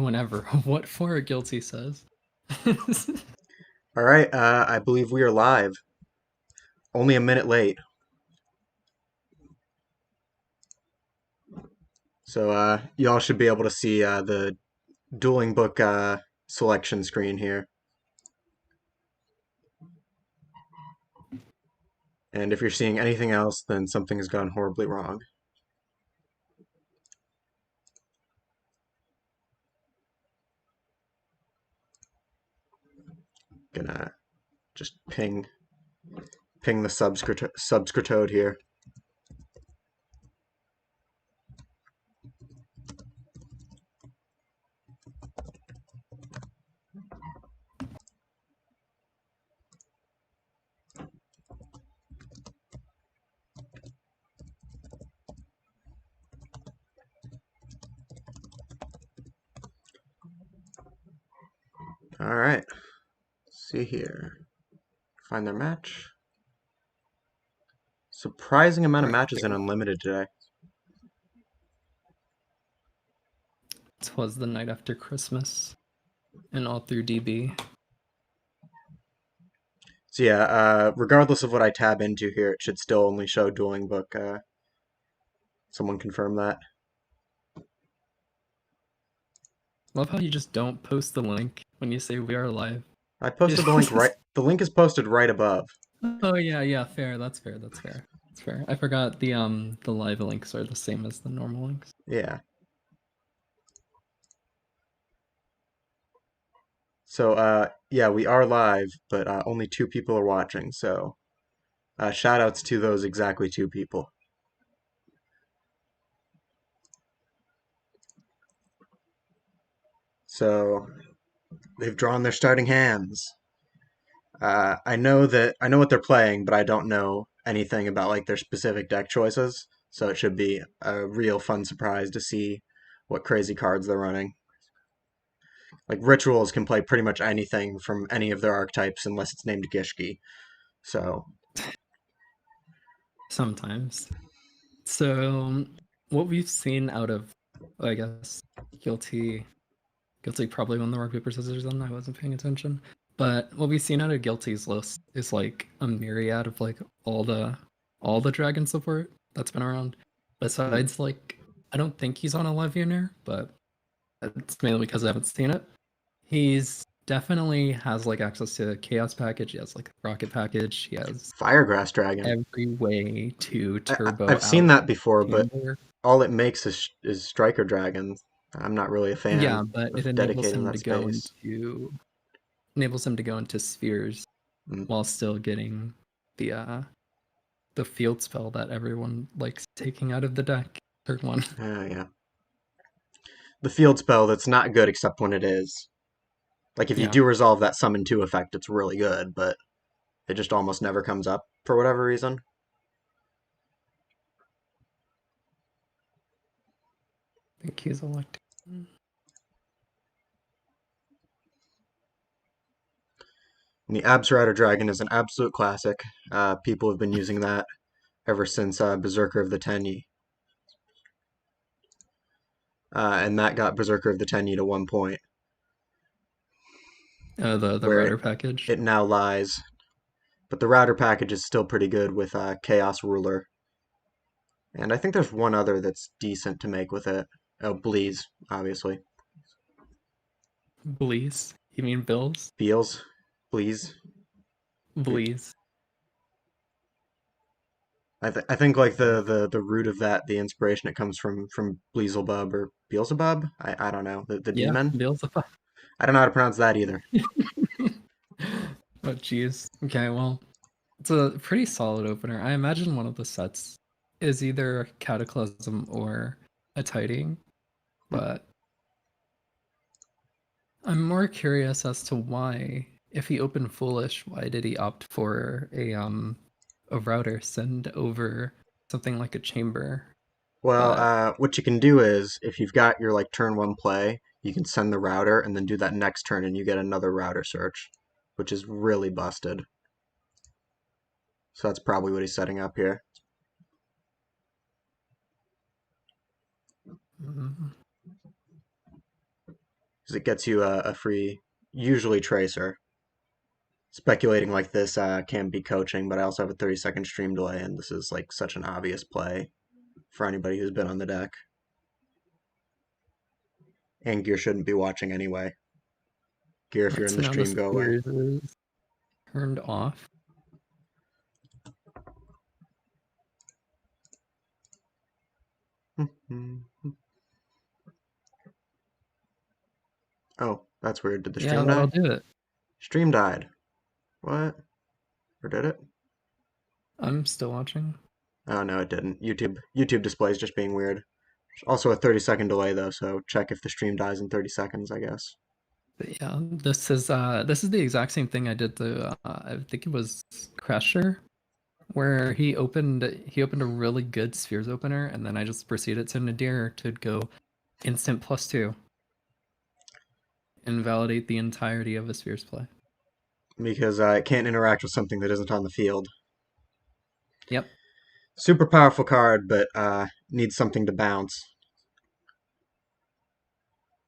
whenever. What for, Guilty says. All right, I believe we are live. Only a minute late. So y'all should be able to see the dueling book selection screen here. And if you're seeing anything else, then something has gone horribly wrong. Gonna just ping the subscriptode here. All right. See here. Find their match. Surprising amount of matches in Unlimited today. It was the night after Christmas and all through DB. So yeah, regardless of what I tab into here, it should still only show dueling book. Someone confirm that. Love how you just don't post the link when you say we are live. I posted the link right. The link is posted right above. Oh yeah, fair. That's fair. I forgot the live links are the same as the normal links. Yeah. So yeah, we are live, but only 2 people are watching. So shout outs to those exactly 2 people. So they've drawn their starting hands. I know what they're playing, but I don't know anything about like their specific deck choices. So it should be a real fun surprise to see what crazy cards they're running. Like rituals can play pretty much anything from any of their archetypes unless it's named Gishki. So sometimes. So what we've seen out of, I guess, Guilty probably won the rock paper scissors, and I wasn't paying attention. But what we've seen out of Guilty's list is like a myriad of like all the dragon support that's been around. Besides, like, I don't think he's on a Levianeer, but it's mainly because I haven't seen it. He's definitely has like access to the Chaos package. He has like the Rocket package. He has Firegrass Dragon. every way to turbo. I've seen that before, but Timber. all it makes is Striker Dragon. I'm not really a fan. Yeah, but it enables him to go space. into spheres while still getting the field spell that everyone likes taking out of the deck. Turn 1. Yeah. The field spell that's not good except when it is. Like if you do resolve that summon 2 effect, it's really good, but it just almost never comes up for whatever reason. I think he's elected. And the Absrider Dragon is an absolute classic. People have been using that ever since Berserker of the Tenyi. And that got Berserker of the Tenyi to 1 point. The router package. It now lies. But the router package is still pretty good with Chaos Ruler. And I think there's one other that's decent to make with it. Oh, Bleeze, obviously. Bleeze? You mean Bills? Beals? Bleeze? Bleeze. I think like the root of that, the inspiration, it comes from Beelzebub or Beelzebub? I don't know. The demon? Beelzebub. I don't know how to pronounce that either. Oh jeez. Okay, well, it's a pretty solid opener. I imagine one of the sets is either a Cataclysm or a Tidying, but I'm more curious as to why, if he opened Foolish, why did he opt for a router send over something like a chamber? Well, what you can do is, if you've got your like turn 1 play, you can send the router and then do that next turn and you get another router search, which is really busted. So that's probably what he's setting up here. because it gets you a free, usually Tracer. Speculating like this can be coaching, but I also have a 30-second stream delay, and this is like such an obvious play for anybody who's been on the deck. And Gear shouldn't be watching anyway. Gear, if you're in So the now the stream, go away. spheres is turned off. Oh, that's weird. Did the Yeah, stream that'll die? do it. Stream died. What? Or did it? I'm still watching. Oh no, it didn't. YouTube displays just being weird. Also a 30-second delay though, so check if the stream dies in 30 seconds, I guess. But yeah, this is the exact same thing I did to I think it was Crusher, where he opened a really good spheres opener, and then I just proceeded to Nadir to go instant +2 and validate the entirety of a spheres play. Because it can't interact with something that isn't on the field. Yep. Super powerful card, but needs something to bounce.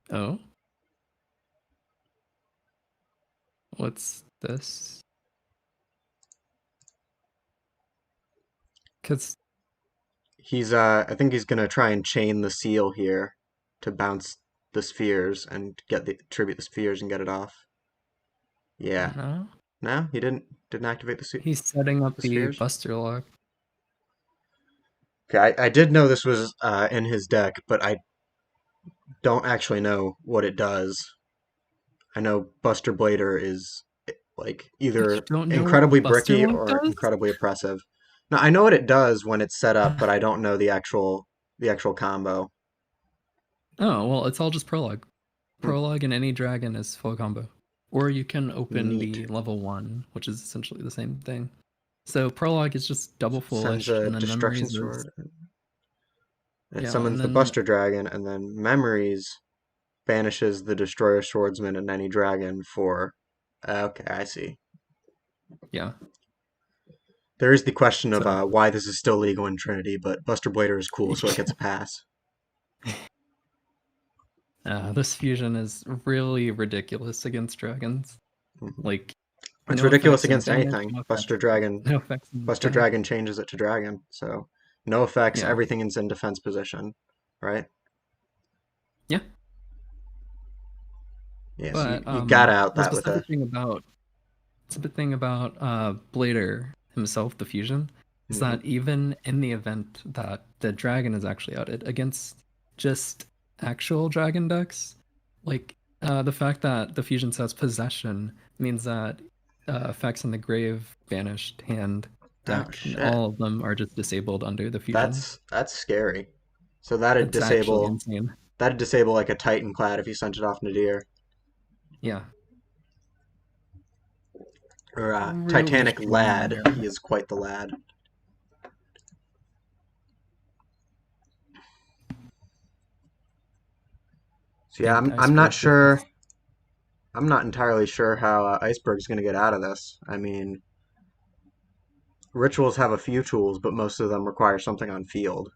Oh. What's this? Because He's I think he's gonna try and chain the seal here to bounce the spheres and tribute the spheres and get it off. Yeah. no, No, he didn't activate he's setting up the the spheres. Buster Lock. Okay, I did know this was in his deck, but I don't actually know what it does. I know Buster Blader is like You either don't know incredibly what Buster bricky Lock or does? incredibly oppressive. Now I know what it does when it's set up, but I don't know the actual combo. Oh, well, it's all just prologue. Hmm, Prologue and any dragon is full combo. Or you can open neat. the level 1, which is essentially the same thing. So prologue is just double Sends foolish, a and then destruction memories is sword. It yeah, and summons the then Buster Dragon, and then Memories banishes the Destroyer Swordsman and any dragon for. Okay, I see. yeah. There is the question of So why this is still legal in Trinity, but Buster Blader is cool, so it gets a pass. this fusion is really ridiculous against dragons. Mhm. Like It's no ridiculous effects in against damage, anything. no effects, Buster Dragon, no effects in Buster attack. Dragon changes it to dragon, so no effects. Yeah, Everything is in defense position, right? yeah. Yeah, so But you got out the that with a. specific thing about Blader himself, the fusion, is Mhm. that even in the event that the dragon is actually outed against just actual dragon decks, like the fact that the fusion says possession means that effects in the grave, banished, hand, Oh deck, and shit, all of them are just disabled under the fusion. that's scary. So that'd It's actually disable insane. like a Titan Clad if you sent it off Nadir. Yeah, Or really Titanic strong Lad. there. He is quite the lad. So yeah, Think I'm not Iceberg did sure. this. I'm not entirely sure how Iceberg's going to get out of this. I mean, rituals have a few tools, but most of them require something on field.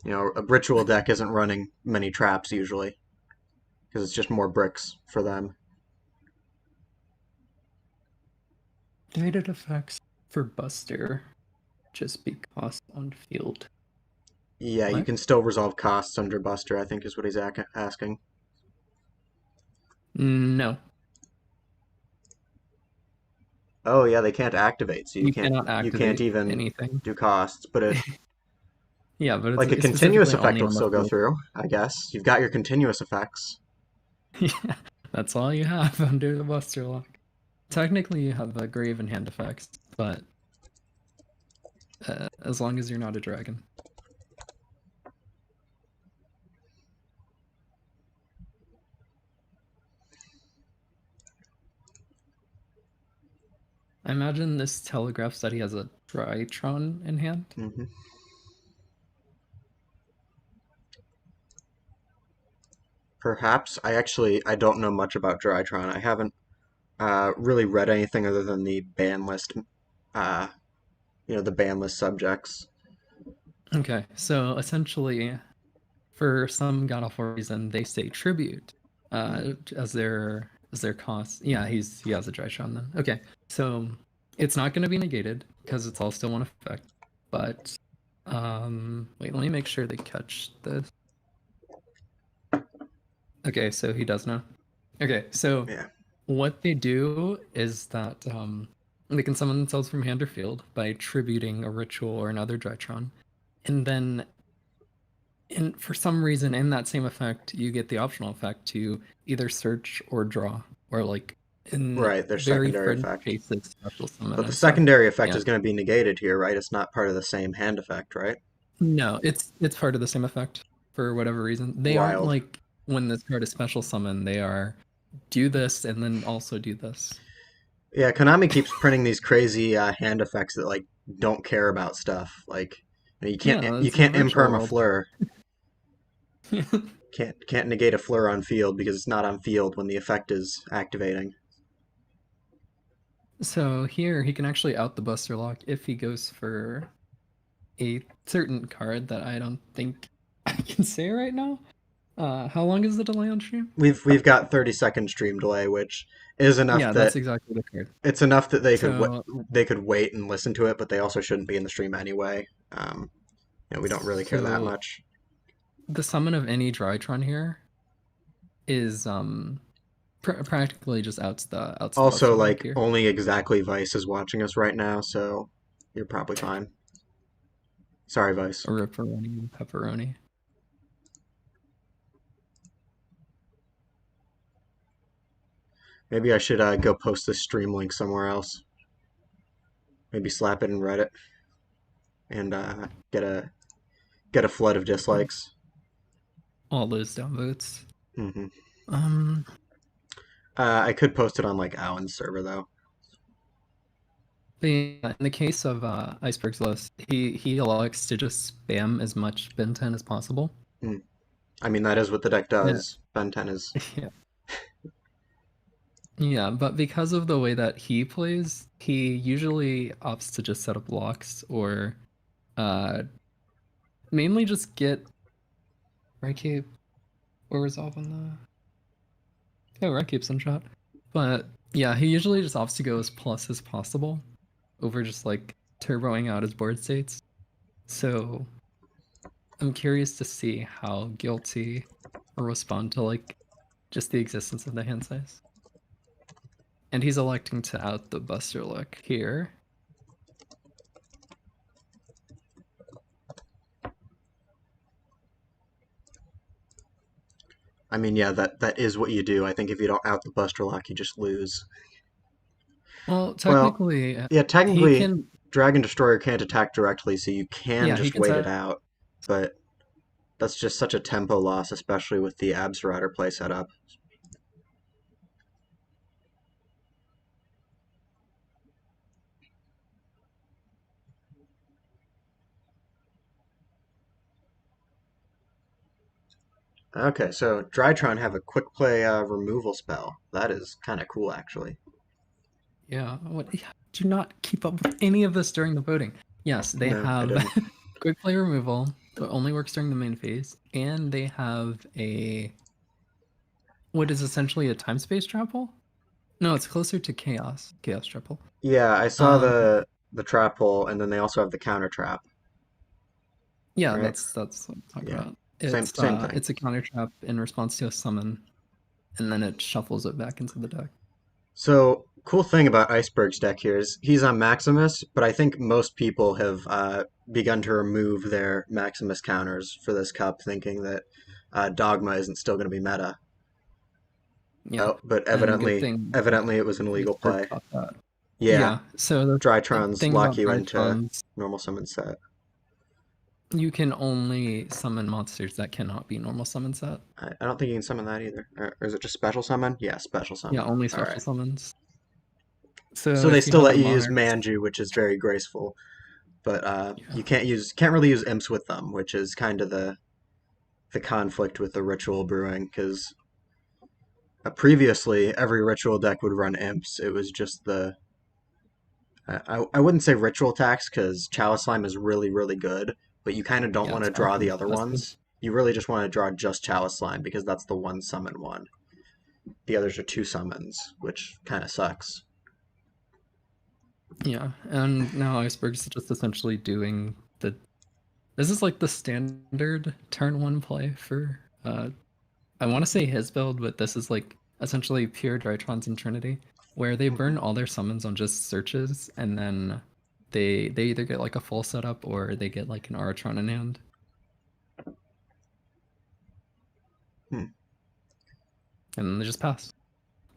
You know, a ritual deck isn't running many traps usually because it's just more bricks for them. Dated effects for Buster just be cost on field. Yeah, you What? can still resolve costs under Buster, I think is what he's asking. No, Oh yeah, they can't activate, so you cannot you can't activate even anything. do costs, but it Yeah, but like a it's continuous specifically effect only will on the still go field. through, I guess. You've got your continuous effects. Yeah, that's all you have under the Buster Lock. Technically, you have the grave and hand effects, but as long as you're not a dragon. I imagine this telegraphs that he has a Drytron in hand. Hmm. Perhaps. I don't know much about Drytron. I haven't really read anything other than the ban list, uh, the ban list subjects. Okay, so essentially, for some god awful reason they say tribute as their cost. Yeah, he has a dry shot then. Okay, so it's not going to be negated because it's all still one effect. But wait, let me make sure they catch this. Okay, so he does know. Okay, so Yeah. what they do is that they can summon themselves from hand or field by tributing a ritual or another Drytron. And then for some reason in that same effect, you get the optional effect to either search or draw, or like in Right, their very secondary fringe effect. cases, special summon But the and stuff. secondary effect Yeah. is going to be negated here, right? It's not part of the same hand effect, right? No, it's part of the same effect for whatever reason. They aren't Wild. like when this card is special summon, they are do this and then also do this. Yeah, Konami keeps printing these crazy hand effects that like don't care about stuff. Like you can't Yeah, you it's in the can't virtual imperm a world. fleur. Can't negate a fleur on field because it's not on field when the effect is activating. So here he can actually out the Buster Lock if he goes for a certain card that I don't think I can say right now. How long is the delay on stream? We've got 30-second stream delay, which is enough Yeah, that that's exactly the card. it's enough that So they could wait and listen to it, but they also shouldn't be in the stream anyway. We don't really care that so much. the summon of any Drytron here is practically just outs the Also, Buster Lock like here. only exactly Veiss is watching us right now, so you're probably fine. Sorry, Veiss. Or Ripperoni and Pepperoni. Maybe I should go post this stream link somewhere else. Maybe slap it in Reddit and get a flood of dislikes. All those downvotes. Hmm Um I could post it on like Alan's server though. in the case of Iceberg's list, he elects to just spam as much Ben 10 as possible. Mm. I mean, that is what the deck Yeah. does. Ben 10 is. Yeah. Yeah, but because of the way that he plays, he usually opts to just set up blocks or uh mainly just get right cape or resolve on the right cape's in shot. But yeah, he usually just opts to go as plus as possible over just like turboing out his board states. So I'm curious to see how Guilty will respond to like just the existence of the hand size. And he's electing to out the Buster Look here. I mean, yeah, that is what you do. I think if you don't out the Buster Lock, you just lose. Well, Well, technically, yeah, he technically, can. Dragon Destroyer can't attack directly, so you can Yeah, he just can wait it set. out. But that's just such a tempo loss, especially with the Abs Rider play setup. Okay, so Drytron have a quick play removal spell. That is kind of cool, actually. Yeah. What? Do not keep up with any of this during the voting. Yes, they No, I have didn't. quick play removal. It only works during the main phase, and they have a what is essentially a time space travel. No, it's closer to chaos triple. Yeah, I saw Um, the trap hole, and then they also have the counter trap, yeah, right? that's what I'm talking Yeah, about. same thing. It's a counter trap in response to a summon, and then it shuffles it back into the deck. So, cool thing about Iceberg's deck here is he's on Maximus, but I think most people have begun to remove their Maximus counters for this cup, thinking that Dogma isn't still going to be meta. Yeah, Oh, but and good thing evidently it was an illegal Iceberg play. caught that. Yeah, Yeah, so the Drytrons thing lock about you into Drytrons, normal summon set. you can only summon monsters that cannot be normal summon set. I don't think you can summon that either. Or is it just special summon? Yeah, special Yeah, summon. only All right. special summons. So So they if you still have let the you use monarchs, Manju, which is very graceful, but yeah, you can't really use imps with them, which is kind of the conflict with the ritual brewing because previously every ritual deck would run imps. It was just I wouldn't say ritual tax because Chalice Slime is really good, but you kind of don't yeah, want it's to draw powerful the and other contested. ones. you really just want to draw just Chalice Line because that's the one summon one. The others are two summons, which kind of sucks. Yeah, and now Iceberg's just essentially doing the. This is like the standard turn one play for. I want to say his build, but this is like essentially pure Drytrons and Trinity, where they burn all their summons on just searches, and then they either get like a full setup or they get like an Aratron in hand. Hmm. And then they just pass.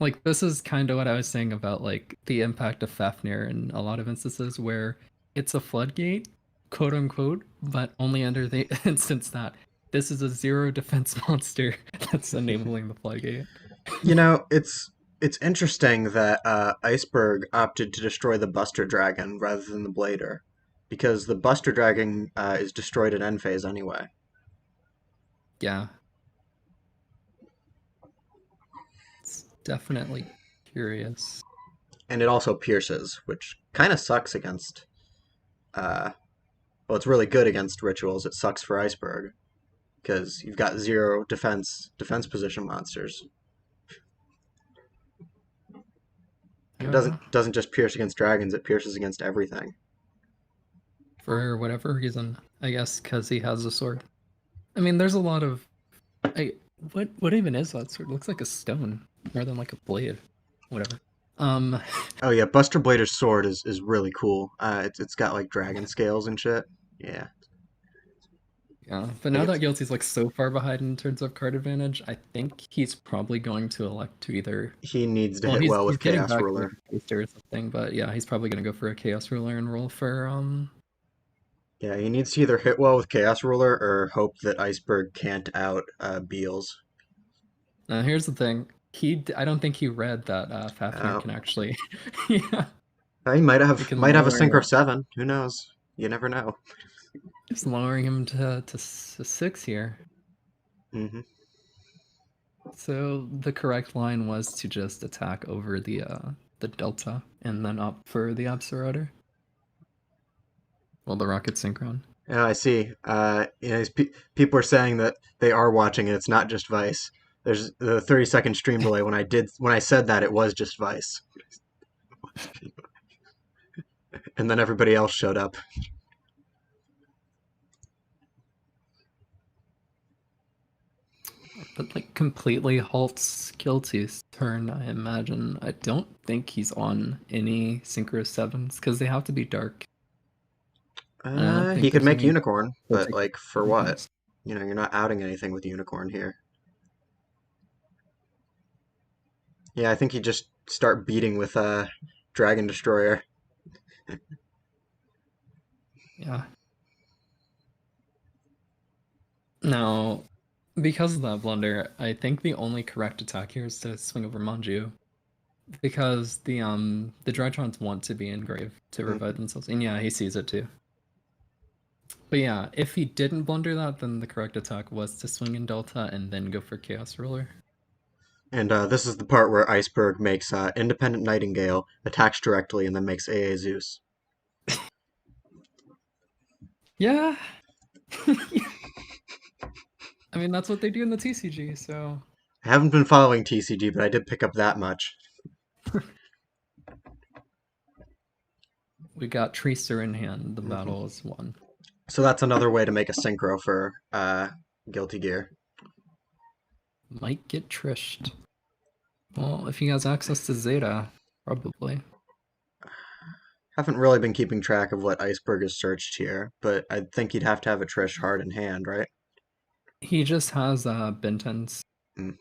Like this is kind of what I was saying about like the impact of Fafnir in a lot of instances where it's a floodgate, quote unquote, but only under the instance that this is a zero defense monster that's enabling the floodgate. You know, it's interesting that Iceberg opted to destroy the Buster Dragon rather than the Blader, because the Buster Dragon is destroyed at end phase anyway. Yeah. It's definitely curious. And it also pierces, which kind of sucks against. Well, it's really good against rituals. It sucks for Iceberg because you've got zero defense position monsters. It doesn't just pierce against dragons; it pierces against everything. For whatever reason, I guess because he has a sword. I mean, there's a lot of. What even is that sword? It looks like a stone more than like a blade. Whatever. Oh yeah, Buster Blader's sword is really cool. It's got like dragon scales and shit. Yeah. Yeah, but now that Guilty's like so far behind in terms of card advantage, I think he's probably going to elect to either. He needs to hit well he's with getting Chaos back Ruler. to or something, but yeah, he's probably going to go for a Chaos Ruler and roll for Yeah, he needs to either hit well with Chaos Ruler or hope that Iceberg can't out Beals. Now here's the thing: I don't think he read that Fafnir can actually. Yeah, He might he have can a lower Synchro 7. Who knows? You never know. Just lowering him to 6 here. Hmm. So the correct line was to just attack over the delta and then opt for the Absolutor. Well, the Rocket Synchron. Yeah, I see. People are saying that they are watching and it's not just Veiss. There's the 30-second stream delay when I said that it was just Veiss. And then everybody else showed up. That like completely halts Guilty's turn, I imagine. I don't think he's on any Synchro 7s because they have to be dark. I don't think He could there's make any Unicorn, but like for what? ones. You know, you're not outing anything with Unicorn here. Yeah, I think you just start beating with Dragon Destroyer. Yeah. Now, because of that blunder, I think the only correct attack here is to swing over Manju. Because the Drytrons want to be engraved to revive themselves. And yeah, he sees it too. But yeah, if he didn't blunder that, then the correct attack was to swing in Delta and then go for Chaos Ruler. And this is the part where Iceberg makes Independent Nightingale, attacks directly, and then makes AA Zeus. Yeah. I mean, that's what they do in the TCG, so... I haven't been following TCG, but I did pick up that much. We got Tracer in hand. The battle is won. So that's another way to make a synchro for GuiltyGear. Might get Trished. Well, if he has access to Zeta, probably. Haven't really been keeping track of what Iceberg has searched here, but I think you'd have to have a Trish hard in hand, right? He just has Bintens. Mm.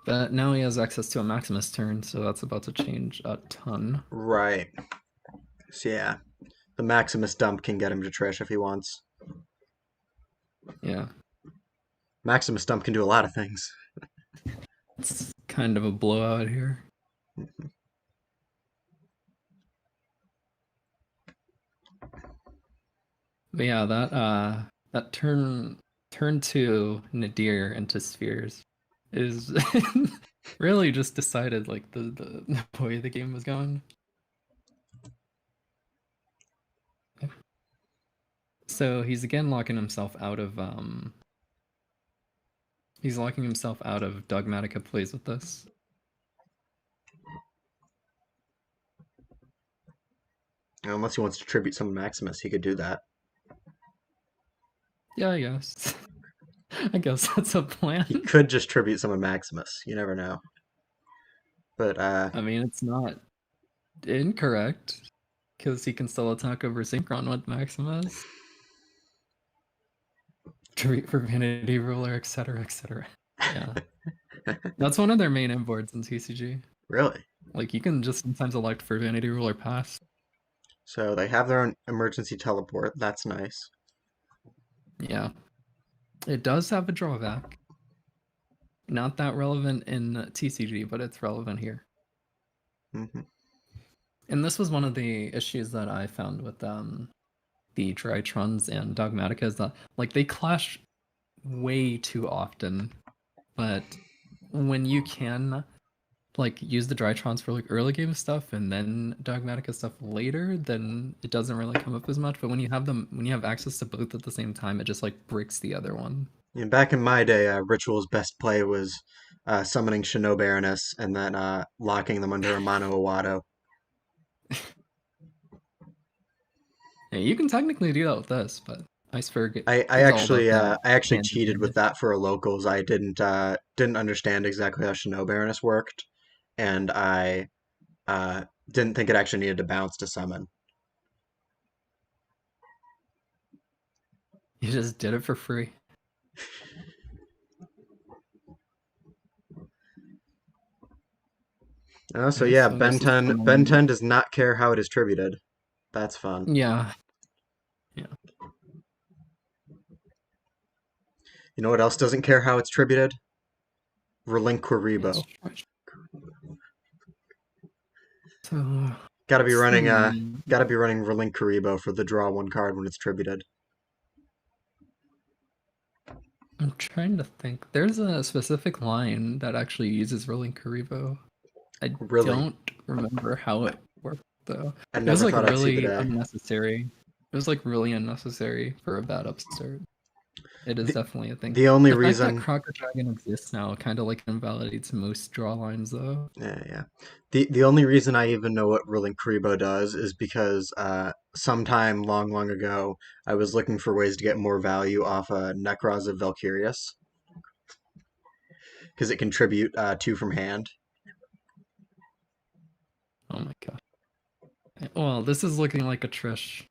But now he has access to a Maximus turn, so that's about to change a ton. Right. So yeah, the Maximus dump can get him to Trish if he wants. Yeah. Maximus dump can do a lot of things. It's kind of a blowout here. But yeah, that turn 2 Nadir into spheres is really just decided like the way the game was going. So he's again locking himself out of he's locking himself out of Dogmatica plays with this. Unless he wants to tribute some Maximus, he could do that. Yeah, I guess. I guess that's a plan. He could just tribute some Maximus. You never know. But I mean, it's not incorrect because he can still attack over Synchron with Maximus. Tribute for Vanity Ruler, etc., etc. Yeah. That's one of their main imports in TCG. really? Like, you can just sometimes elect for Vanity Ruler Pass. So they have their own emergency teleport. That's nice. Yeah. It does have a drawback. Not that relevant in TCG, but it's relevant here. Mm-hmm. And this was one of the issues that I found with the Drytrons and Dogmatica is that, like, they clash way too often. But when you can, like, use the Drytrons for, like, early game stuff and then Dogmatica stuff later, then it doesn't really come up as much. But when you have them, when you have access to both at the same time, it just, like, breaks the other one. Back in my day, Ritual's best play was summoning Shinobi Baroness and then locking them under a Mono Iwado. Yeah, you can technically do that with this, but Iceberg I is all about actually that. I actually Hand cheated with advantage. that for a locals. I didn't understand exactly how Shinobi Baroness worked, and I didn't think it actually needed to bounce to summon. You just did it for free. Oh, so Okay, yeah, so Ben this is 10 Ben 10 does not care how it is tributed. That's fun. yeah. Yeah. You know what else doesn't care how it's tributed? Relinquiribo. So Gotta be running hmm. Relinquiribo for the draw one card when it's tributed. I'm trying to think. There's a specific line that actually uses Rolling Karibo. I Really. don't remember how it worked though. I It was never like thought I'd see the really day. unnecessary. It was like really unnecessary for a bad upstart. It is The, definitely a thing. the only The fact that reason Crocker Dragon exists now kind of like invalidates most draw lines though. yeah. The only reason I even know what Relinquiribo does is because sometime long ago I was looking for ways to get more value off Necros of Valkyrius because it can tribute two from hand. Oh my god. Well, this is looking like a Trish.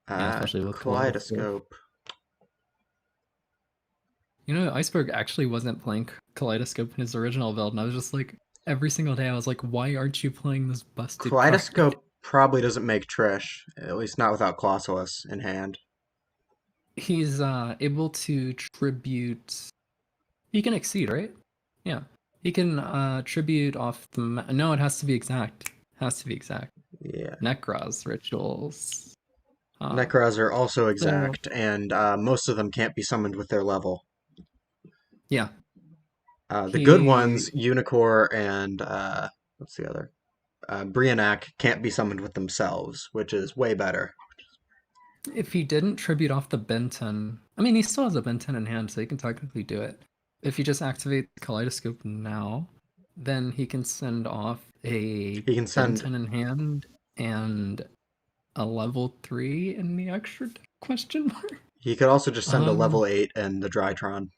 Yeah, especially with Kaleidoscope. Kaleidoscope. You know, Iceberg actually wasn't playing Kaleidoscope in his original build, and I was just like, every single day I was like, why aren't you playing this busted card? Kaleidoscope probably doesn't make Trish, at least not without Colossus in hand. He's able to tribute. He can exceed, right? Yeah, he can tribute off the. No, it has to be exact. Has to be exact. Yeah. Necros rituals. Necros are also So exact, and most of them can't be summoned with their level. yeah, The good he ones, Unicorn and what's the other? Brianak can't be summoned with themselves, which is way better. if he didn't tribute off the Benton, I mean, he still has a Benton in hand, so he can technically do it. If you just activate Kaleidoscope now, then he can send off a He can send. Benton in hand and a level 3 in the extra deck, question mark? He could also just send a Um, level 8 and the Drytron,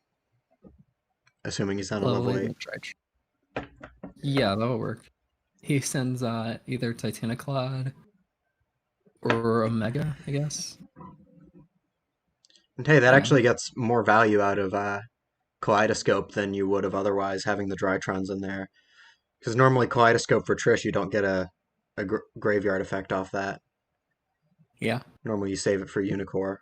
assuming he's on a level level 8 8. and Dredge. Yeah, that'll work. He sends either Titaniclad or Omega, I guess. And hey, that Yeah. actually gets more value out of Kaleidoscope than you would have otherwise having the Drytrons in there. Because normally Kaleidoscope for Trish, you don't get a graveyard effect off that. Yeah. Normally you save it for Unicorn.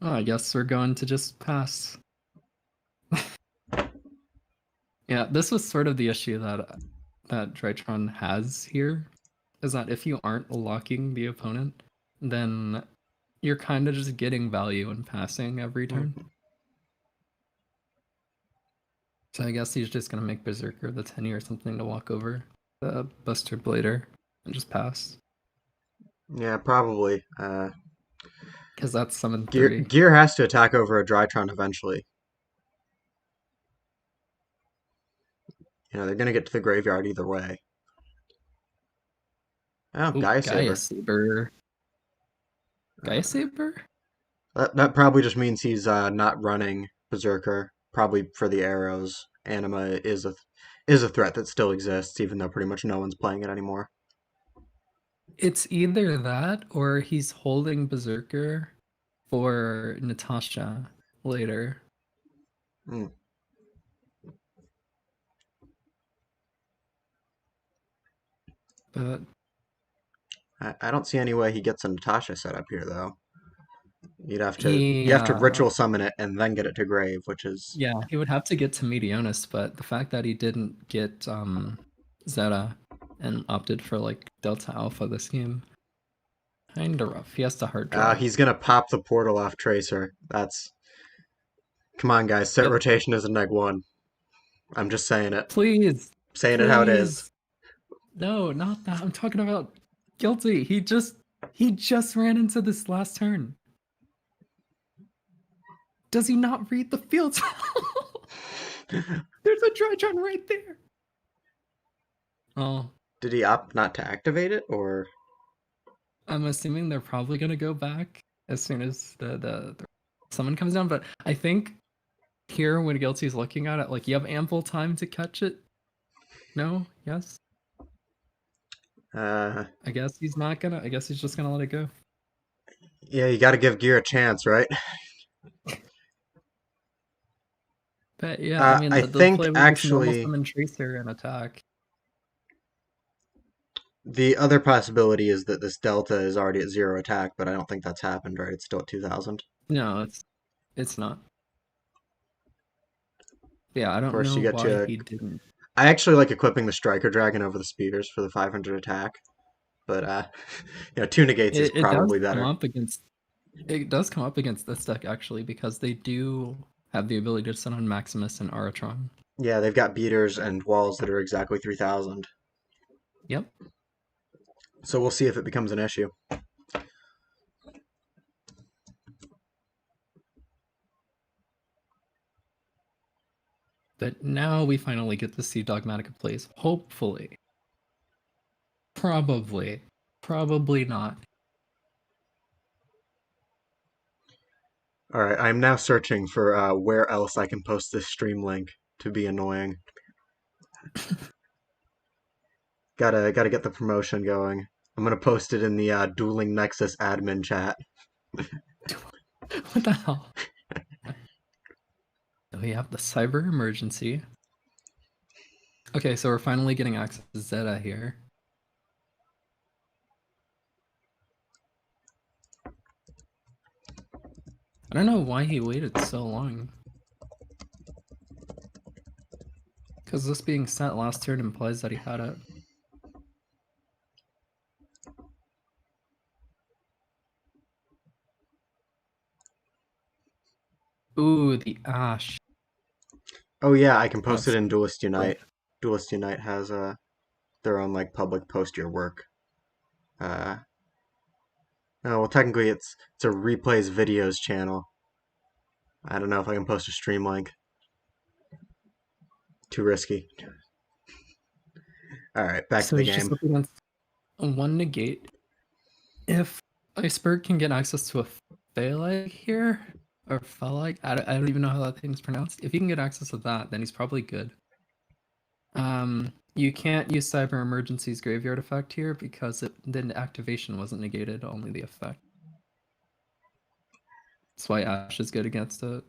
Oh, I guess we're going to just pass. Yeah, this was sort of the issue that Drytron has here, is that if you aren't locking the opponent, then you're kind of just getting value and passing every turn. So I guess he's just gonna make Berserker the 10 or something to walk over. the Buster Blader and just pass. Yeah, probably. Because that's summon Gear 3. Gear has to attack over a Drytron eventually. You know, they're gonna get to the graveyard either way. Oh, Ooh, Gaia Gaia Saber. Saber. Gaia Uh, Saber? that probably just means he's not running Berserker. Probably for the arrows. Anima is a threat that still exists, even though pretty much no one's playing it anymore. It's either that or he's holding Berserker for Natasha later. Mm. But I don't see any way he gets a Natasha set up here though. he you have to ritual summon it and then get it to grave, which is yeah, he would have to get to Meteonis, but the fact that he didn't get Zeta and opted for like Delta Alpha this game, kinda rough. He has to hard draw. he's gonna pop the portal off Tracer. That's come on guys, set Yep. rotation is a -1. I'm just saying it. Please. Saying it how it is. Please. No, not that. I'm talking about Guilty. He just ran into this last turn. Does he not read the field? There's a Drytron right there. Oh, Did he opt not to activate it, or I'm assuming they're probably gonna go back as soon as the summon comes down. But I think here when Guilty's looking at it, like you have ample time to catch it. No? Yes? I guess he's not gonna. I guess he's just gonna let it go. yeah, you got to give Gear a chance, right? But yeah, I mean I the think play was just normal actually summon Tracer and attack. the other possibility is that this Delta is already at 0 attack, but I don't think that's happened, right? It's still at 2000. No, it's not. Yeah, I Of don't course, know you get why to. he didn't. I actually like equipping the Striker Dragon over the Speeders for the 500 attack, but two negates is It does probably come better. up against. It does come up against this deck actually because they do have the ability to summon Maximus and Aratron. Yeah, they've got beaters and walls that are exactly 3000. Yep. So we'll see if it becomes an issue. But now we finally get to see Dogmatica plays. Hopefully. Probably. Probably not. All right, I'm now searching for where else I can post this stream link to be annoying. Gotta get the promotion going. I'm gonna post it in the Dueling Nexus admin chat. What the hell? We have the cyber emergency. Okay, so we're finally getting access to Zeta here. I don't know why he waited so long. Because this being sent last turn implies that he had it. Ooh, the Ash. Oh yeah, I can post it That's in Duelist Unite. rough. Duelist Unite has their own like public post your work. Oh well, technically it's a replays videos channel. I don't know if I can post a stream link. Too risky. All right, back to So the he's just game. up against a 1 negate. If Iceberg can get access to a Phalag here, or Phalag, I don't even know how that thing's pronounced. If he can get access to that, then he's probably good. You can't use Cyber Emergency's graveyard effect here because the activation wasn't negated, only the effect. That's why Ash is good against it,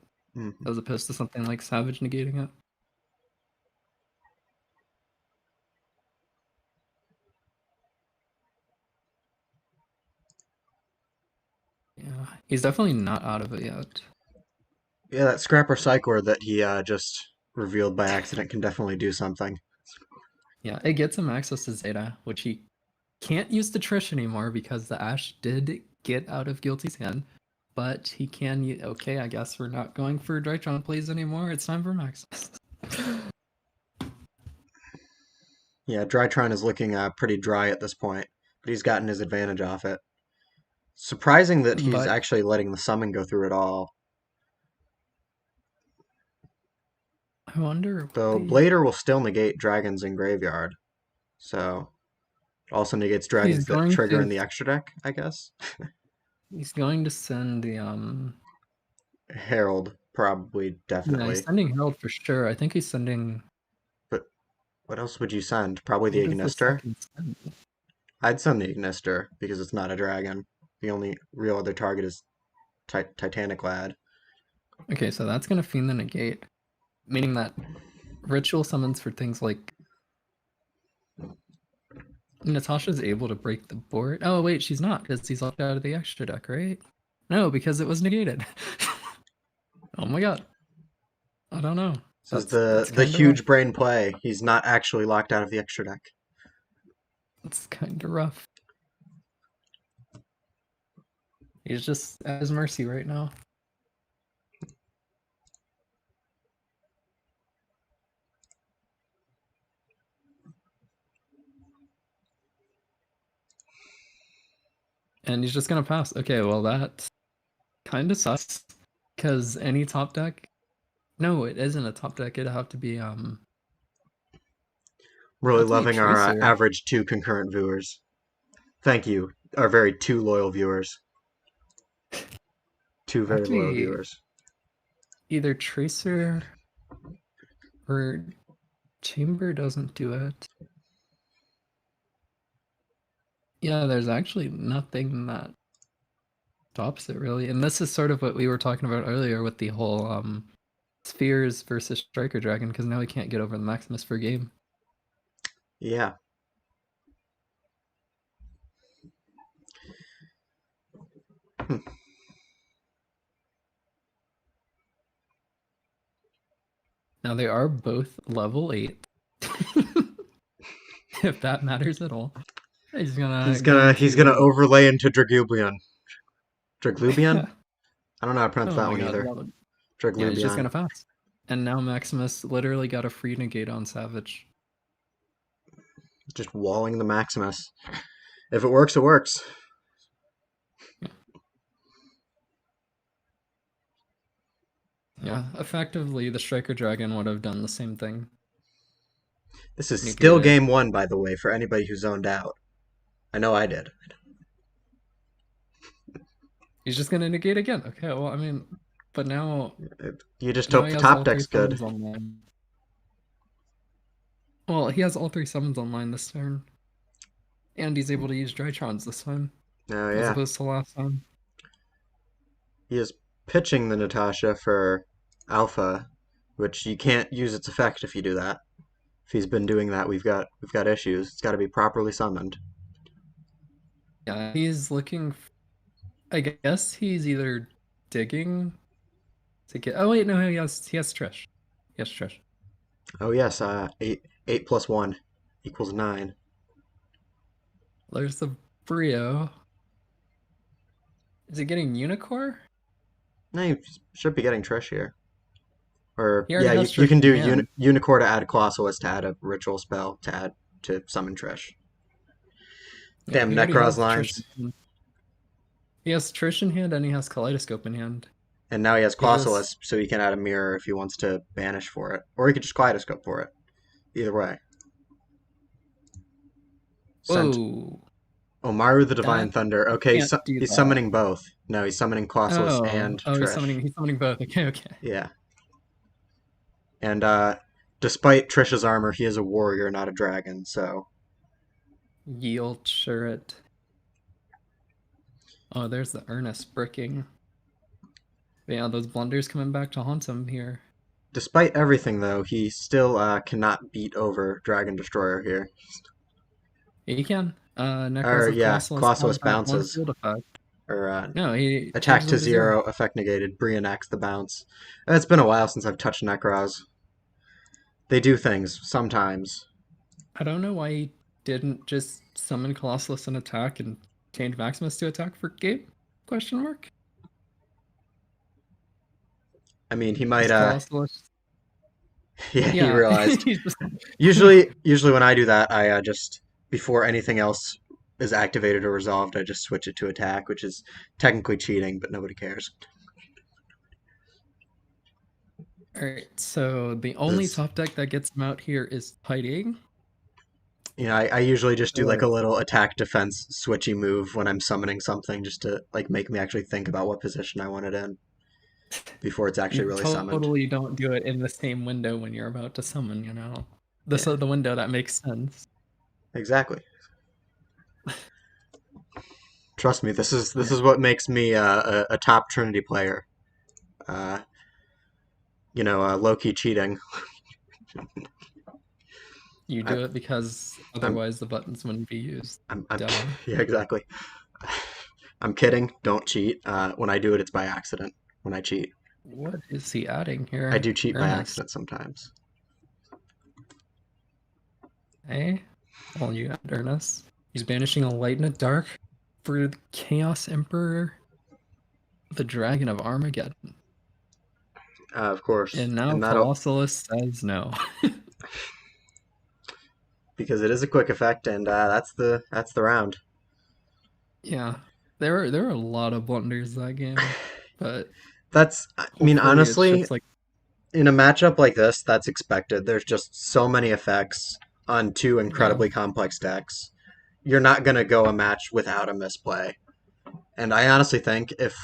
as opposed to something like Savage negating it. Yeah, he's definitely not out of it yet. Yeah, that Scrapper Psychor that he just revealed by accident can definitely do something. Yeah, it gets him access to Zeta, which he can't use the Trish anymore because the Ash did get out of Guilty's hand. But he can use... Okay, I guess we're not going for Drytron plays anymore. It's time for Maximus. Yeah, Drytron is looking pretty dry at this point, but he's gotten his advantage off it. Surprising that he's But actually letting the summon go through it all. I wonder what Though the Blader will still negate dragons in graveyard, so it also negates he's dragons that going trigger in to the extra deck, I guess. he's going to send the Herald, probably, yeah, he's definitely. sending Herald for sure. I think he's sending But what else would you send? Probably the what is the Ignister? second send? I'd send the Ignister because it's not a dragon. The only real other target is Titanic Lad. Okay, so that's gonna fiend the negate, meaning that ritual summons for things like Natasha's able to break the board. Oh wait, she's not because he's locked out of the extra deck, right? No, because it was negated. Oh my god, I don't know. This is That's the kind of rough. huge brain play. He's not actually locked out of the extra deck. It's kind of rough. He's just at his mercy right now. And he's just gonna pass. Okay, well that kind of sucks because any top deck. No, it isn't a top deck. It'd have to be Really have to be loving our Tracer. average 2 concurrent viewers. Thank you, our very 2 loyal viewers. 2 Have very to loyal be viewers. either Tracer or Chamber doesn't do it. Yeah, there's actually nothing that stops it really. And this is sort of what we were talking about earlier with the whole spheres versus Striker Dragon, because now we can't get over the Maximus per game. Yeah. Now they are both level 8. If that matters at all. He's gonna He's gonna overlay into Dragublion. Draglubion? Yeah. I don't know how to pronounce Oh that my one god, either. love it. Yeah, he's just Draglubion. gonna pass. And now Maximus literally got a free negate on Savage. Just walling the Maximus. If it works, it works. Yeah, effectively the Striker Dragon would have done the same thing. This is still Negated. game 1, by the way, for anybody who zoned out. I know I did. He's just gonna negate again. Okay, well I mean, but now You just now hope he the has top all 3 deck's good. summons online. Well, he has all 3 summons online this turn. And he's able to use Drytrons this time. Oh, As yeah. opposed to last time. He is pitching the Natasha for Alpha, which you can't use its effect if you do that. If he's been doing that, we've got issues. It's got to be properly summoned. Yeah, he's looking. I guess he's either digging to get. Oh wait, no, he has Trish. He has Trish. Oh yes, 8 plus 1 equals 9. There's the Brio. Is he getting Unicore? No, you should be getting Trish here. Or He already yeah, has you Trish can in do hand. Unicore to add Colossus to add a ritual spell to add to summon Trish. Yeah, Damn he already Necroz has Trish lines. in hand. He has Trish in hand and he has Kaleidoscope in hand. And now he has He just. Colossus, so he can add a mirror if he wants to banish for it. Or he could just Kaleidoscope for it. Either way. Sent Whoa. Omaru the Divine That Thunder. Okay, can't do he's that. summoning both. No, he's summoning Colossus and Oh, Trish. he's summoning both. Okay, okay. Yeah. And despite Trish's armor, he is a warrior, not a dragon, so. Yield Turret. Oh, there's the Ernest bricking. But yeah, those blunders coming back to haunt him here. Despite everything, though, he still cannot beat over Dragon Destroyer here. Yeah, he can. Necros Or, of yeah, Colossus Colossus has that one bounces. field effect. Or No, he attack changes to it to 0. 0, effect negated, Brionax the bounce. It's been a while since I've touched Necroz. They do things, sometimes. I don't know why he didn't just summon Colossus and attack and change Maximus to attack for game? Question mark. I mean, he might, Is Colossus Yeah, he Yeah, realized. he's just Usually when I do that, I just before anything else is activated or resolved, I just switch it to attack, which is technically cheating, but nobody cares. all right. So the only This, top deck that gets him out here is Tidying. I usually just do like a Or little attack defense switchy move when I'm summoning something, just to like make me actually think about what position I want it in before it's actually you really summoned. totally don't do it in the same window when you're about to summon. This Yeah, is the window that makes sense. exactly. Trust me, this is what makes me a top Trinity player. Uh, low key cheating. You I, do it because I'm otherwise the buttons wouldn't be used. I'm Duh. yeah, exactly. I'm kidding. Don't cheat. When I do it, it's by accident. When I cheat, What is he adding I here? do cheat by Ernest. accident sometimes. Hey? Well, you add Ernest. He's banishing a light and a dark for the Chaos Emperor, the Dragon of Armageddon. Of course, And now and that'll Colossalus says no. because it is a quick effect, and that's the round. Yeah. There were a lot of blunders that game, but I mean, hopefully it's honestly, just like in a matchup like this, that's expected. There's just so many effects on two yeah. incredibly complex decks. You're not gonna go a match without a misplay. And I honestly think if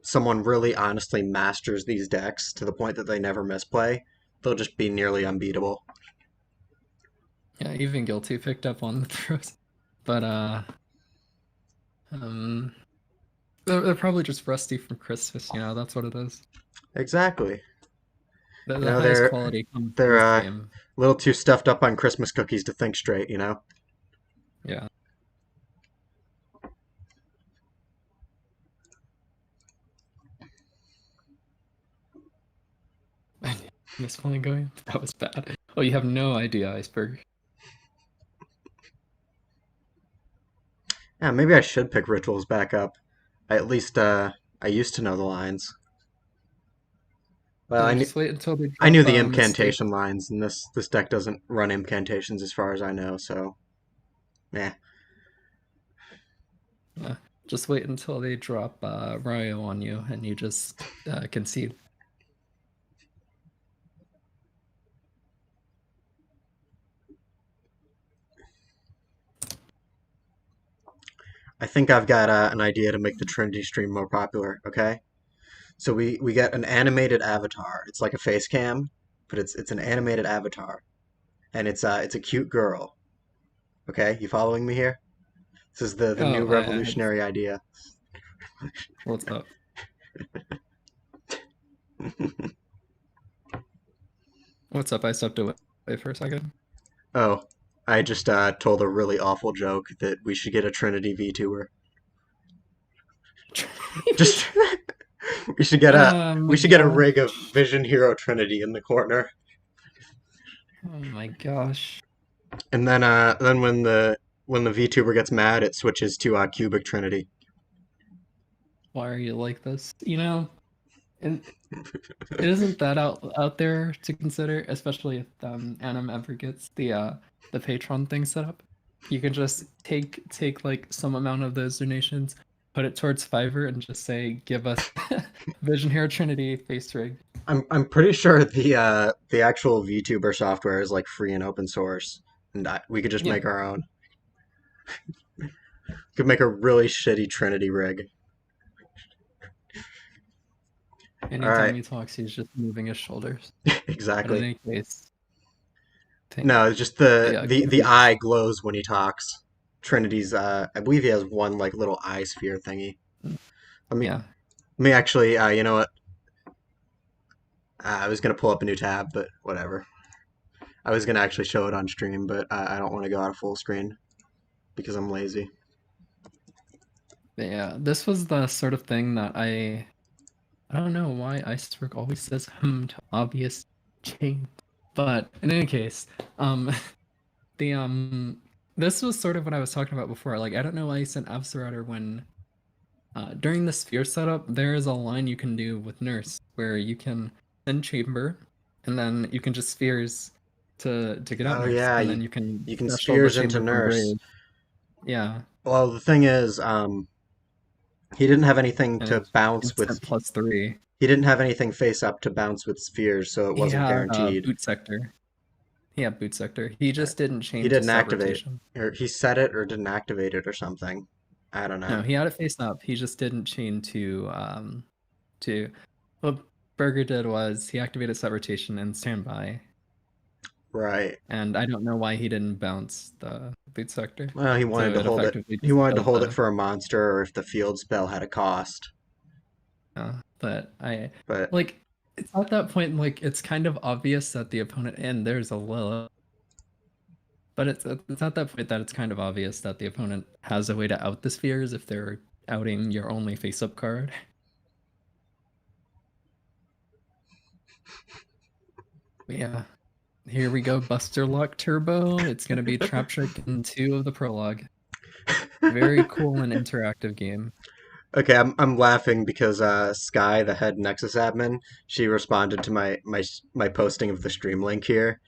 someone really honestly masters these decks to the point that they never misplay, they'll just be nearly unbeatable. Yeah, even Guilty picked up on the throws. But um they're probably just rusty from Christmas, that's what it is. Exactly. The You know, highest they're quality comes in they're this a game. little too stuffed up on Christmas cookies to think straight, you know? Yeah. Misplaying going? That was bad. Oh, you have no idea, Iceberg. Yeah, maybe I should pick rituals back up. At least I used to know the lines. Well, Yeah, I knew just wait until they I drop knew the mistake. incantation lines, and this deck doesn't run incantations as far as I know, so yeah. Yeah. Just wait until they drop Ryo on you and you just concede. I think I've got an idea to make the Trinity stream more popular, okay? So we get an animated avatar. It's like a face cam, but it's an animated avatar. And it's a cute girl. Okay? You following me here? This is the Oh, new revolutionary idea. what's up? What's up? I stepped away for a second. Oh, I just told a really awful joke that we should get a Trinity VTuber. Just we should get a Oh we my should get a gosh. rig of Vision Hero Trinity in the corner. Oh my gosh. And then when the VTuber gets mad, it switches to Cubic Trinity. Why are you like this? And it isn't that out there to consider, especially if Anim ever gets the Patreon thing set up. You can just take like some amount of those donations, put it towards Fiverr, and just say, "Give us Vision Hero Trinity face rig." I'm pretty sure the actual VTuber software is like free and open source, and we could just Yeah. make our own. Could make a really shitty Trinity rig. All Anytime right, he talks, he's just moving his shoulders. But in exactly. any case, think No, it's just the yeah, the the eye glows when he talks. Trinity's I believe he has one like little eye sphere thingy. Let me yeah. let me actually you know what? I was gonna pull up a new tab, but whatever. I was gonna actually show it on stream, but I don't want to go out of full screen because I'm lazy. Yeah, this was the sort of thing that I don't know why Iceberg always says to obvious change. But in any case, um the this was sort of what I was talking about before. Like I don't know why he sent Absarauter when during the sphere setup there is a line you can do with Nurse where you can send Chamber and then you can just spheres to get out Oh nurse, yeah, and then you can you can special the spheres into chamber from nurse. grave. Yeah, Well, the thing is, he didn't have anything and to it's bounce with. instant +3. He didn't have anything face up to bounce with spheres, so it He wasn't had guaranteed. boot sector. He had boot sector. He Uh, just didn't He chain to didn't set activate, rotation. or he set it or didn't activate it or something. I don't know. No, he had it face up. He just didn't chain to what Burger did was he activated set rotation and standby. Right. And I don't know why he didn't bounce the boot sector. Well, he So wanted to it hold it. effectively He just wanted to killed hold it the for a monster, or if the field spell had a cost. but I But like it's at that point like it's kind of obvious that the opponent and there's a Lilith. But it's at that point that it's kind of obvious that the opponent has a way to out the spheres if they're outing your only face-up card. But yeah, here we go, Buster Lock Turbo. It's gonna be Trap Shark in 2 of the prologue. Very cool and interactive game. okay, I'm laughing because Sky, the head Nexus admin, she responded to my posting of the stream link here.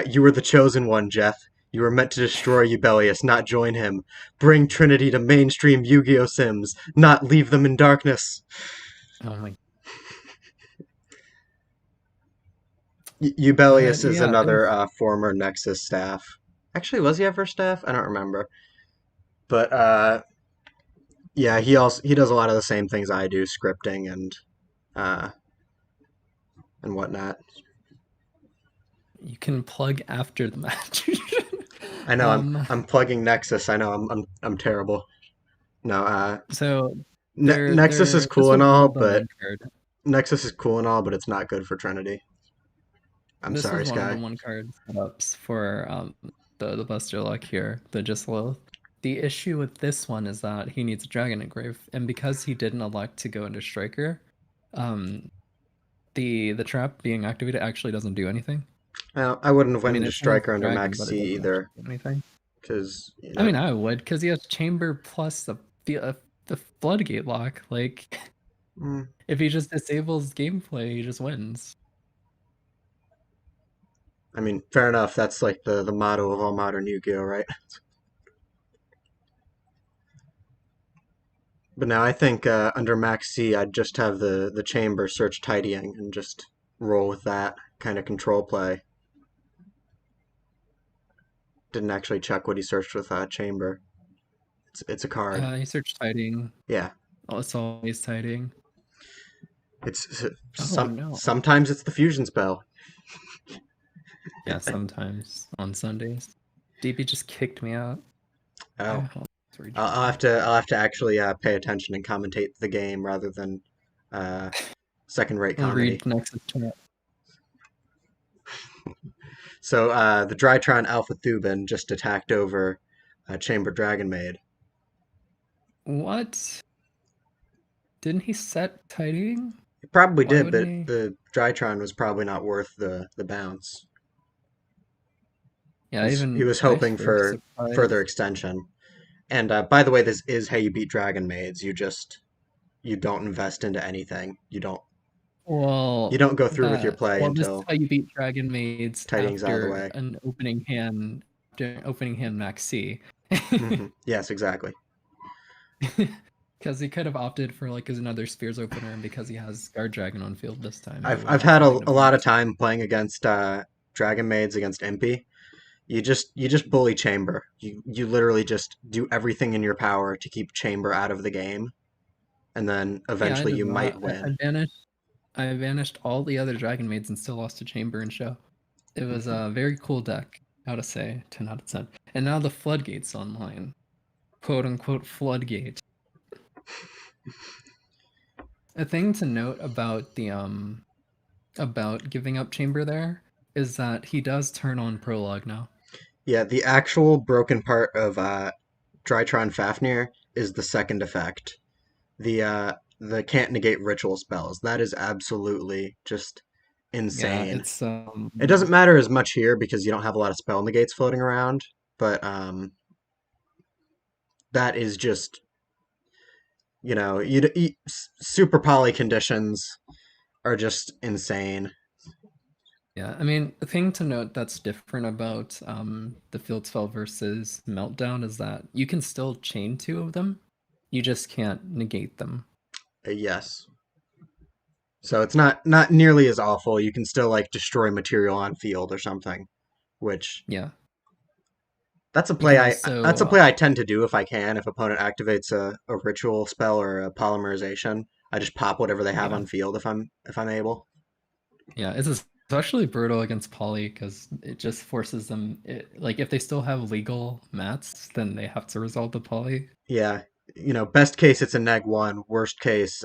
You were the chosen one, Jeff. You were meant to destroy Ubelius, not join him. Bring Trinity to mainstream Yu-Gi-Oh! Sims, not leave them in darkness. Oh my. Ubelius is Yeah, another former Nexus staff. Actually, was he ever staff? I don't remember. But yeah, he does a lot of the same things I do, scripting uh, and whatnot. you can plug after the match. I know I'm plugging Nexus. I know I'm terrible. No, So they're Nexus is this cool and was one all, of the but one card. Nexus is cool and all, but it's not good for Trinity. I'm This sorry, was one of the Sky. one card setups for the Buster Luck here, the just Lilith. The issue with this one is that he needs a Dragon Engrave, and because he didn't elect to go into Striker, um, the trap being activated actually doesn't do anything. Well, I wouldn't have I went mean, into it turns Striker under Dragon, Max but C it doesn't actually either, do anything. because I mean, I would, because he has Chamber plus the Floodgate lock. Like, mm, if he just disables gameplay, he just wins. I mean, fair enough. That's like the motto of all modern Yu-Gi-Oh, right? But now I think under Max C, I'd just have the chamber search tidying and just roll with that kind of control play. Didn't actually check what he searched with chamber. It's a card. He searched tiding. Yeah, Oh, it's always tiding. it's Oh no. sometimes it's the fusion spell. Yeah, sometimes on Sundays. DB just kicked me out. Oh, Oh, I'll have to actually pay attention and commentate the game rather than uh, second-rate I'll comedy. read Nexus chat. So the Drytron Alpha Thuban just attacked over Chamber Dragon Maid. What? Didn't he set tiding? It probably Why did, wouldn't but he? the Drytron was probably not worth the bounce. Yeah, He even was hoping Iceberg for further surprised. extension. And by the way, this is how you beat Dragon Maids. You don't invest into anything. You Well, don't go through with your play this is until how you beat Dragon Maids tidying's out of the after way. an opening hand, after opening hand Max C. Yes, exactly. Because he could have opted for like his another Spheres opener, and because he has Guard Dragon on field this time, it would I've have had something to a lot of bonus. time playing against Dragon Maids against Impy. You just bully Chamber. You literally just do everything in your power to keep Chamber out of the game, and then Yeah, I eventually did you that. might win. I banished all the other Dragon Maids and still lost to Chamber and Show. It was a very cool deck, how to say, 10 out of 10. And now the Floodgate's online. Quote unquote Floodgate. A thing to note about the about giving up Chamber there is that he does turn on Prologue now. Yeah, the actual broken part of Drytron Fafnir is the second effect. The can't negate ritual spells. That is absolutely just Yeah, insane. it's It doesn't matter as much here because you don't have a lot of spell negates floating around, but that is just super poly conditions are just insane. Yeah, I mean, the thing to note that's different about the field spell versus meltdown is that you can still chain two of them, you just can't negate them. Yes. So it's not nearly as awful. You can still like destroy material on field or something, which Yeah, that's a you can play also I tend to do if I can. If opponent activates a ritual spell or a polymerization, I just pop whatever they have yeah, on field if I'm able. yeah. It's especially brutal against poly because it just forces them. Like if they still have legal mats, then they have to resolve the poly. Yeah, best case it's a neg 1. Worst case,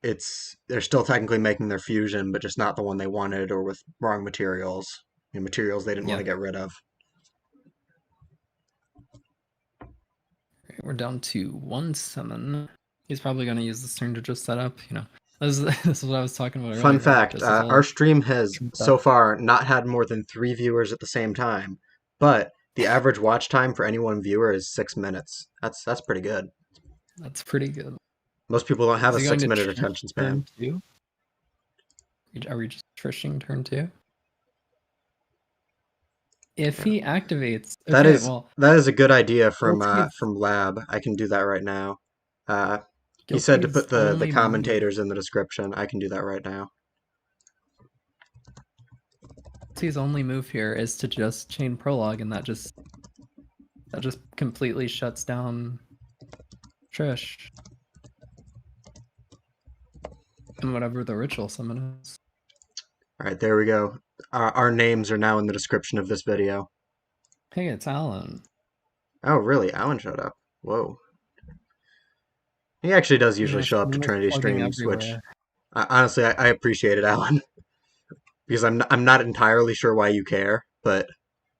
it's they're still technically making their fusion, but just not the one they wanted or with wrong materials. Materials they didn't want Yeah, to get rid of. we're down to one summon. He's probably gonna use this turn to just set up. This is what I was talking about Fun earlier. Like fact, this is our all stream has trumped so up. far not had more than 3 viewers at the same time, but the average watch time for any one viewer is 6 minutes. That's pretty good. That's pretty good. Most people don't have Is a he going six to minute Trish attention span. turn two? Are we just Trishing turn two? If Yeah. he activates, That okay, is well, that is a good idea Guilty's from Lab. I can do that right now. Uh, he said to Guilty's put the only move. commentators in the description. I can do that right now. Guilty's only move here is to just chain prologue, and that just completely shuts down Trish and whatever the ritual summon is. All right, there we go. Our names are now in the description of this video. Hey, it's Alan. Oh, really? Alan showed up. Whoa. He actually does usually Yeah, show up to stream is Trinity plugging streams, which everywhere. honestly I appreciate it, Alan, because I'm not entirely sure why you care, but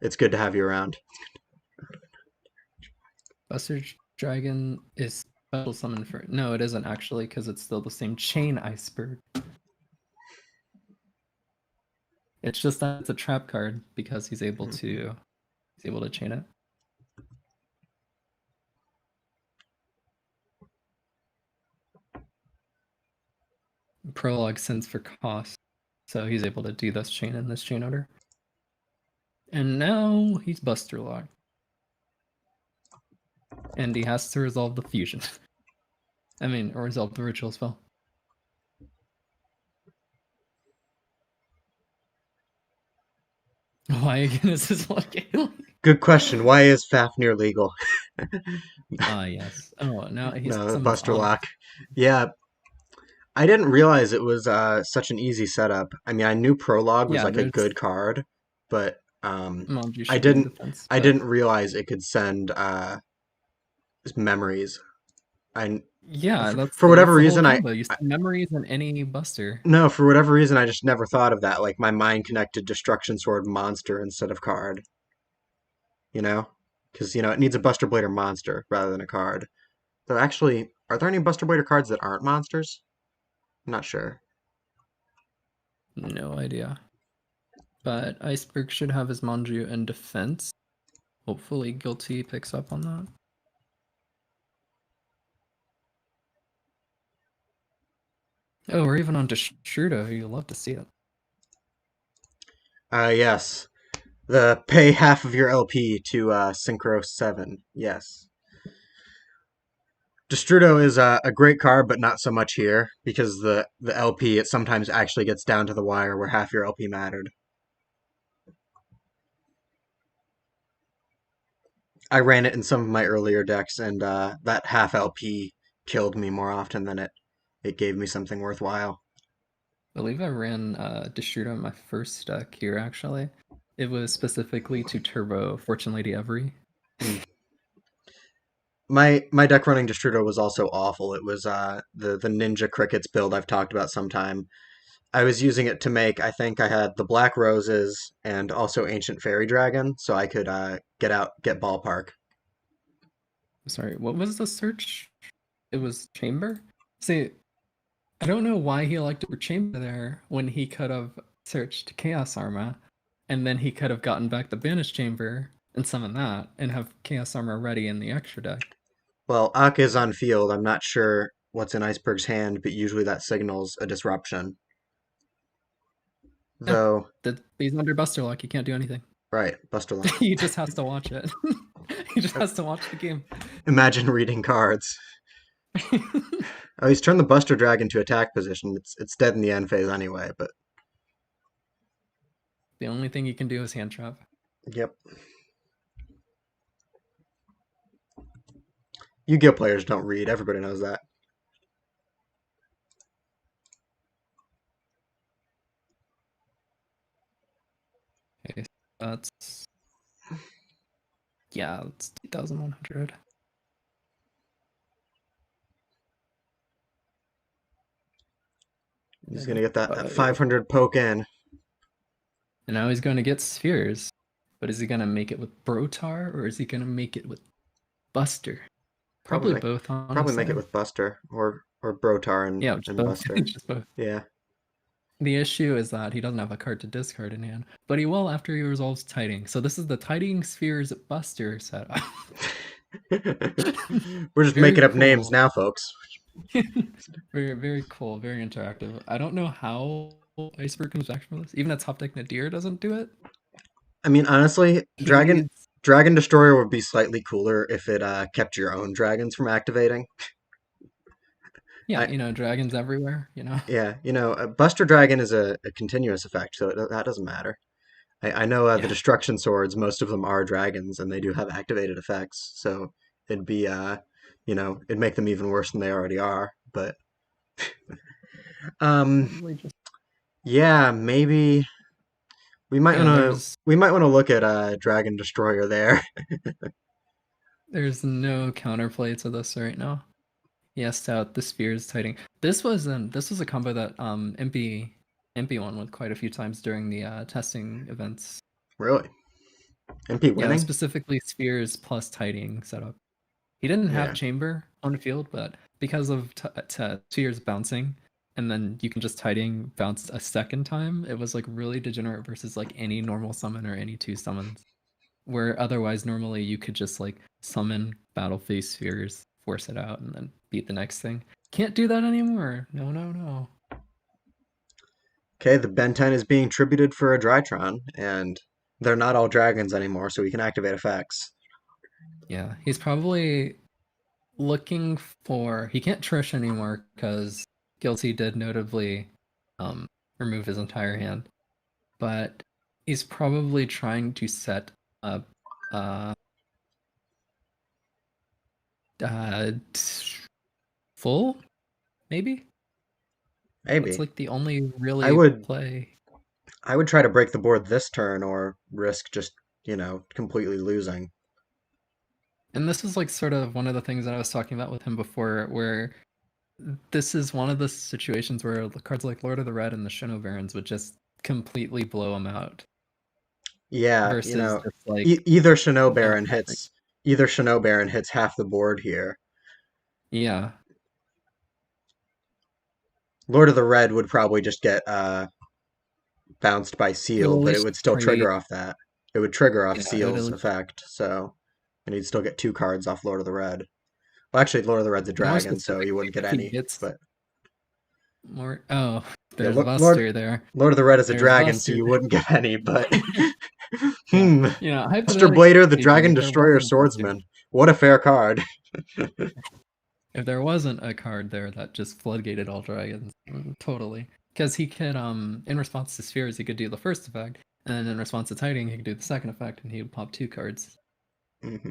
it's good to have you around. Buster Dragon is special summon for. No, it isn't actually, because it's still the same chain Iceberg. It's just that it's a trap card because he's able to chain it. Prologue sends for cost, so he's able to do this chain in this chain order. And now he's Buster Lock. And he has to resolve the fusion. I mean, or resolve the ritual spell. Why again is this one game? Good question. Why is Fafnir legal? Yes. Oh, now he No, summons Buster Ankh. Lock. Yeah, I didn't realize it was such an easy setup. I mean, I knew Prologue was Yeah, like a there's good card, but Manju I should be in didn't defense, I but didn't realize it could send memories. I yeah, that's for that's whatever the whole reason combo. You see memories in any Buster. no, for whatever reason I just never thought of that. Like my mind connected Destruction Sword monster instead of card. You know, because it needs a Buster Blader monster rather than a card. Though actually, are there any Buster Blader cards that aren't monsters? I'm not sure. No idea. But Iceberg should have his Manju in defense. Hopefully Guilty picks up on that. Oh, we're even on Deshudo. You'll love to see it. Yes. The pay half of your LP to Synchro 7. Yes. Destrudo is a great card, but not so much here, because the LP, it sometimes actually gets down to the wire where half your LP mattered. I ran it in some of my earlier decks, and that half LP killed me more often than it gave me something worthwhile. I believe I ran Deshudo in my first deck here, actually. It was specifically to turbo Fortune Lady Every. My deck running Destrudo was also awful. It was the Ninja Crickets build I've talked about sometime. I was using it to make, I think I had the Black Roses and also Ancient Fairy Dragon, so I could get Ballpark. Sorry, what was the search? It was Chamber? See, I don't know why he elected for Chamber there when he could have searched Chaos Armor, and then he could have gotten back the Banished Chamber and summoned that, and have Chaos Armor ready in the extra deck. Well, Akka is on field. I'm not sure what's in Iceberg's hand, but usually that signals a disruption. Though, He's under Buster Lock. He can't do anything. right, Buster Lock. He just has to watch it. He just has to watch the game. Imagine reading cards. Oh, he's turned the Buster Dragon to attack position. It's dead in the end phase anyway, but The only thing you can do is hand trap. yep. Yu-Gi-Oh players don't read. Everybody knows that. Okay, so that's yeah, it's 2,100. He's gonna get that 500 poke in. And now he's going to get spheres. But is he going to make it with Brotar or is he going to make it with Buster? Probably both, honestly. Probably make it with Buster or Brotar and, yeah, and both. Buster. Just both. Yeah. The issue is that he doesn't have a card to discard in hand, but he will after he resolves Tiding. So this is the Tiding Spheres Buster setup. We're just making up names now, folks. Very, very cool, very interactive. I don't know how Iceberg comes back from this. Even a top deck Nadir doesn't do it. I mean, honestly, Dragon Destroyer would be slightly cooler if it kept your own dragons from activating. Yeah, dragons everywhere, Yeah, Buster Dragon is a continuous effect, so that doesn't matter. I know the Destruction Swords, most of them are dragons, and they do have activated effects, so it'd be, it'd make them even worse than they already are, but... yeah, maybe... We might want to look at Dragon Destroyer there. There's no counterplay to this right now. Yes, out the spheres Tiding. This was a combo that MP won with quite a few times during the testing events. Really? MP winning? Yeah, specifically spheres plus Tiding setup. He didn't have chamber on the field, but because of spheres bouncing, and then you can just Tiding bounce a second time, it was like really degenerate versus like any normal summon or any 2 summons. Where otherwise normally you could just like summon battle phase spheres, force it out, and then beat the next thing. Can't do that anymore. No. Okay, the Ben 10 is being tributed for a Drytron, and they're not all dragons anymore, so we can activate effects. Yeah, he's probably looking for... He can't Trish anymore because Guilty did notably remove his entire hand. But he's probably trying to set up full, maybe? Maybe. It's like the only really play. I would try to break the board this turn or risk just, completely losing. And this is like sort of one of the things that I was talking about with him before, where this is one of the situations where the cards like Lord of the Red and the Shino Barons would just completely blow him out. Yeah, versus just like either Shino Baron hits half the board here. Yeah. Lord of the Red would probably just get bounced by Seal, but it would still trigger off that. It would trigger off Seal's effect, and he'd still get 2 cards off Lord of the Red. Well, actually, Lord of the Red's a dragon, so you wouldn't get any. But there's Buster there. Lord of the Red is a dragon, so you wouldn't get any. But Buster Blader, the Dragon Destroyer Swordsman. What a fair card. If there wasn't a card there that just floodgated all dragons, totally. Because he could, in response to spheres, he could do the first effect, and then in response to Tiding, he could do the second effect, and he would pop 2 cards. Mm-hmm.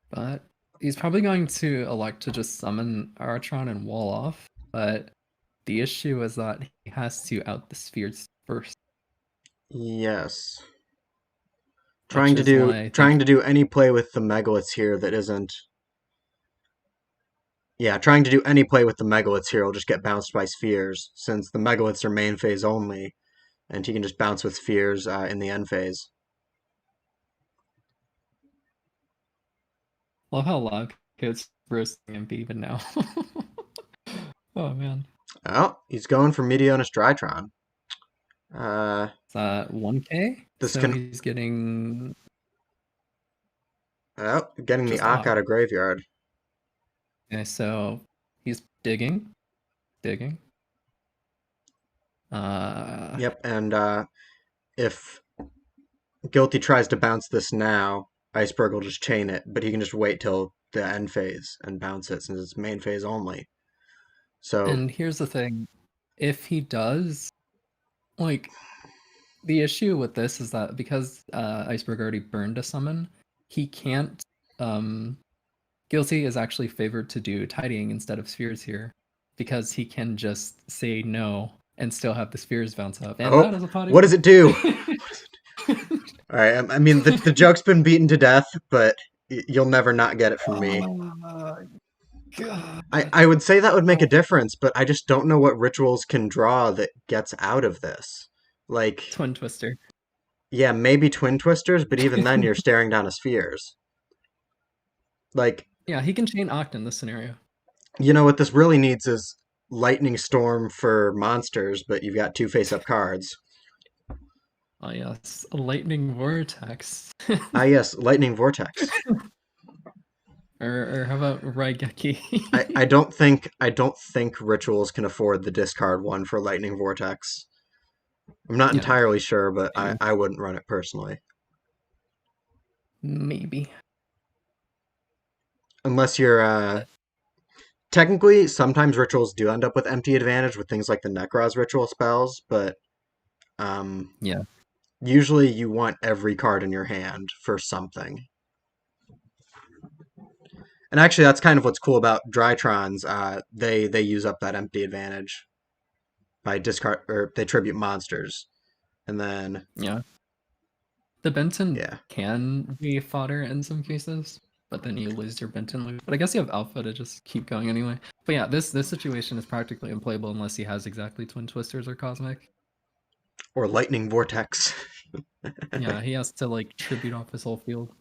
But he's probably going to elect to just summon Aratron and wall off, but the issue is that he has to out the spheres first. Yes. Trying to do any play with the megaliths here that isn't... Yeah, trying to do any play with the megaliths here will just get bounced by spheres, since the megaliths are main phase only, and he can just bounce with spheres in the end phase. Love how Log gets roasting MP even now. Oh, man. Oh, he's going for Meteonus Drytron. Is that 1k? He's getting... Oh, getting the Ak out of graveyard. Okay, so he's Digging. Yep, and if Guilty tries to bounce this now, Iceberg will just chain it, but he can just wait till the end phase and bounce it since it's main phase only. So, And here's the thing. If he does, like, the issue with this is that because Iceberg already burned a summon, he can't. Guilty is actually favored to do tidying instead of spheres here because he can just say no and still have the spheres bounce up. And oh, that is a potty what does move. it do? All right, I mean the joke's been beaten to death, but you'll never not get it from me. Oh, God. I would say that would make a difference, but I just don't know what rituals can draw that gets out of this. Like, Twin Twister. yeah, maybe Twin Twisters, but even then you're staring down a spheres. Like, Yeah, he can chain Oct in this scenario. you know what this really needs is Lightning Storm for monsters, but you've got two face-up cards. Oh yes, a lightning vortex. Ah, yes, Lightning Vortex. or how about Raigeki? I don't think rituals can afford the discard one for Lightning Vortex. I'm not Yeah, entirely sure, but maybe. I wouldn't run it personally. Maybe. Unless you're technically sometimes rituals do end up with empty advantage with things like the Nekroz ritual spells, but Yeah. usually you want every card in your hand for something. And actually that's kind of what's cool about Drytrons. They use up that empty advantage by discard or they tribute monsters. And then Yeah. The Benton yeah. can be fodder in some cases, but then you lose your Benton loop. But I guess you have Alpha to just keep going anyway. But yeah, this situation is practically unplayable unless he has exactly Twin Twisters or Cosmic. Or Lightning Vortex. Yeah, he has to like tribute off his whole field.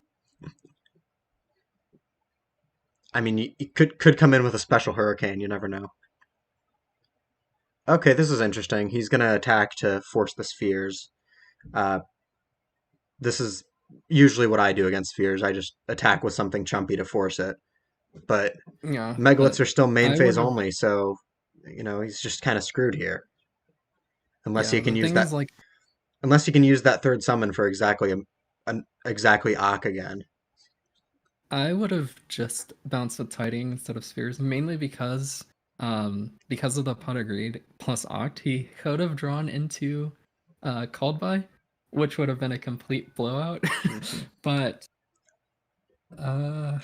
I mean, you could come in with a special hurricane. You never know. Okay, this is interesting. He's gonna attack to force the spheres. Uh, this is usually what I do against spheres. I just attack with something chumpy to force it. But Yeah, megaliths but are still main I phase would have. only, so he's just kind of screwed here. Unless Yeah, he the can use thing that. is like Unless you can use that third summon for exactly Ock again. I would have just bounced with Tiding instead of spheres, mainly because of the pot of greed plus Oct, he could have drawn into called by, which would have been a complete blowout. But uh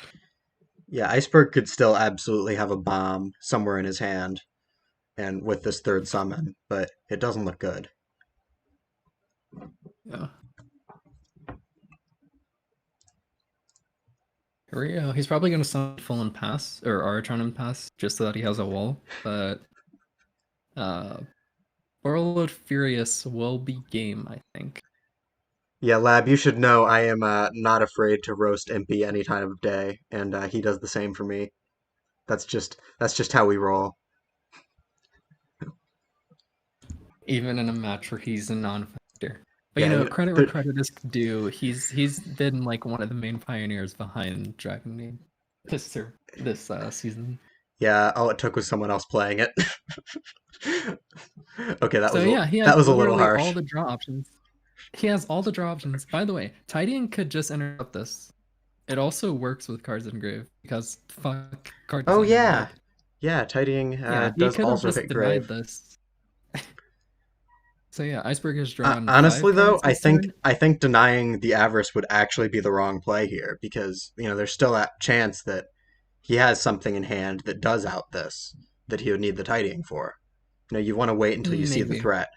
Yeah, Iceberg could still absolutely have a bomb somewhere in his hand, and with this third summon, but it doesn't look good. yeah. Here we go. He's probably gonna summon full and pass or Aratron and pass just so that he has a wall, but uh Overload Furious will be game, I think. Yeah, Lab, you should know I am not afraid to roast Impy any time of day, and he does the same for me. That's just how we roll. Even in a match where he's a non-factor. But Yeah, credit where credit is due. He's been like one of the main pioneers behind DragonBlades this season. yeah. All it took was someone else playing it. Okay, So yeah, he that has was a little literally all harsh. the draw options. He has all the draw options. By the way, tidying could just interrupt this. It also works with cards in grave because fuck card Oh design. yeah, But yeah. Tidying yeah, he does could have also just hit grave. denied this. So yeah, Iceberg has drawn Honestly, 5 though, cards this turn. I think denying the avarice would actually be the wrong play here because there's still that chance that he has something in hand that does out this that he would need the tidying for. You want to wait until you see the Maybe, threat.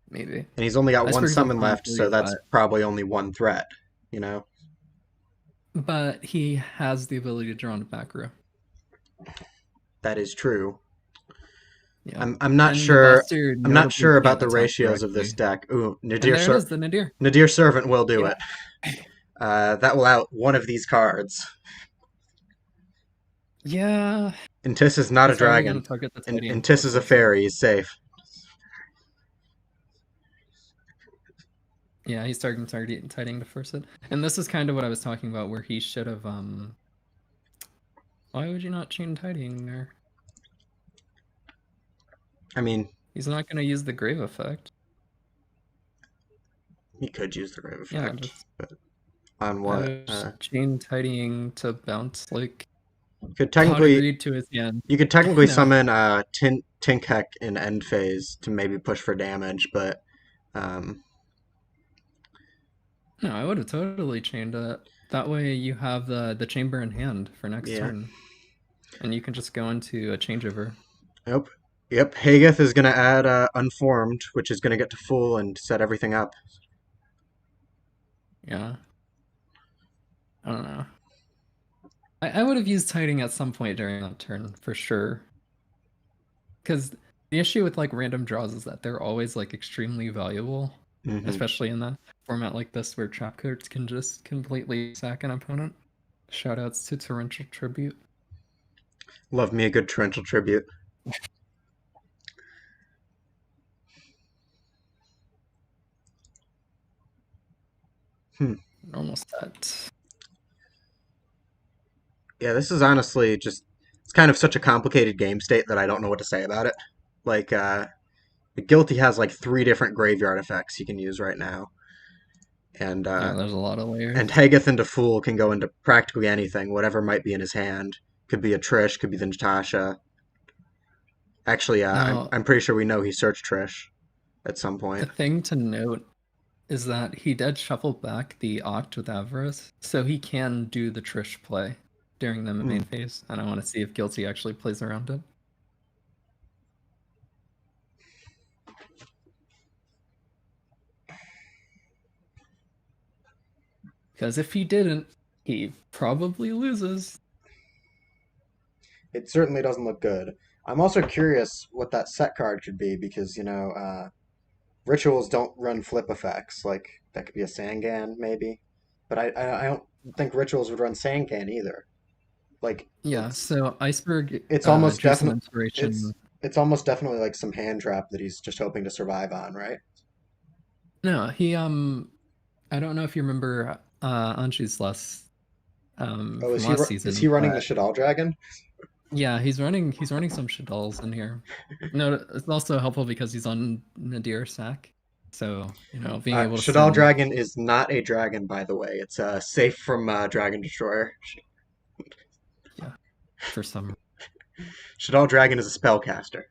maybe. And he's only got one Iceberg's summon upon left, so 3, that's probably only one threat, you know? but he has the ability to draw into back row. That is true. Yeah. I'm not And the sure Buster I'm not notably sure about can't the attack ratios of this directly. deck. Ooh, And there it is, the Nadir. Nadir Servant will do Yeah. it. That will out one of these cards. Yeah. And Tis is not a He's probably going dragon. to target the And Titan Tis to is a force it. fairy. He's safe. Yeah, he's targeting Titan to force it. And this is kind of what I was talking about where he should have Why would you not chain tidying there? I mean, He's not going to use the grave effect. he could use the grave Yeah, effect, just but on I what? was chain tidying to bounce like Could pot of technically greed to his hand. you could technically No, summon Tinkek in end phase to maybe push for damage, but um, no, I would have totally chained it. That way you have the chamber in hand for next yeah. turn, and you can just go into a changeover. Nope. Yep. Hageth is gonna add Unformed, which is gonna get to full and set everything up. Yeah, I don't know. I would have used tiding at some point during that turn for sure. Because the issue with like random draws is that they're always like extremely valuable, Hmm. especially in a format like this where trap cards can just completely sack an opponent. Shoutouts to Torrential Tribute. Love me a good torrential tribute. Hmm. Normal set. Yeah, this is honestly just it's kind of such a complicated game state that I don't know what to say about it. Like the Guilty has like three different graveyard effects you can use right now. And Yeah, there's a lot of and layers. Hageth into Fool can go into practically anything, whatever might be in his hand. Could be a Trish, could be the Natasha. Actually, Now, I'm pretty sure we know he searched Trish at some a point. thing to note is that he did shuffle back the Oct with Avarice, so he can do the Trish play during the Hmm. main phase, and I want to see if Guilty actually plays around it. Because if he didn't, he probably loses. It certainly doesn't look good. I'm also curious what that set card could be because, rituals don't run flip effects. Like, that could be a Sangan, maybe. But I don't think rituals would run Sangan either. Like, Yeah, so Iceberg it's almost drew some definitely inspiration. it's almost definitely like some hand trap that he's just hoping to survive on, right? No, he I don't know if you remember Anshi's last Oh, from last is he season, running the but Shadal Dragon? yeah, he's running some Shaddolls in here. No, it's also helpful because he's on Nadir Sack. So, being able to Shadal send, Dragon is not a dragon, by the way. It's safe from Dragon Destroyer. yeah, for some. Shadal Dragon is a spellcaster.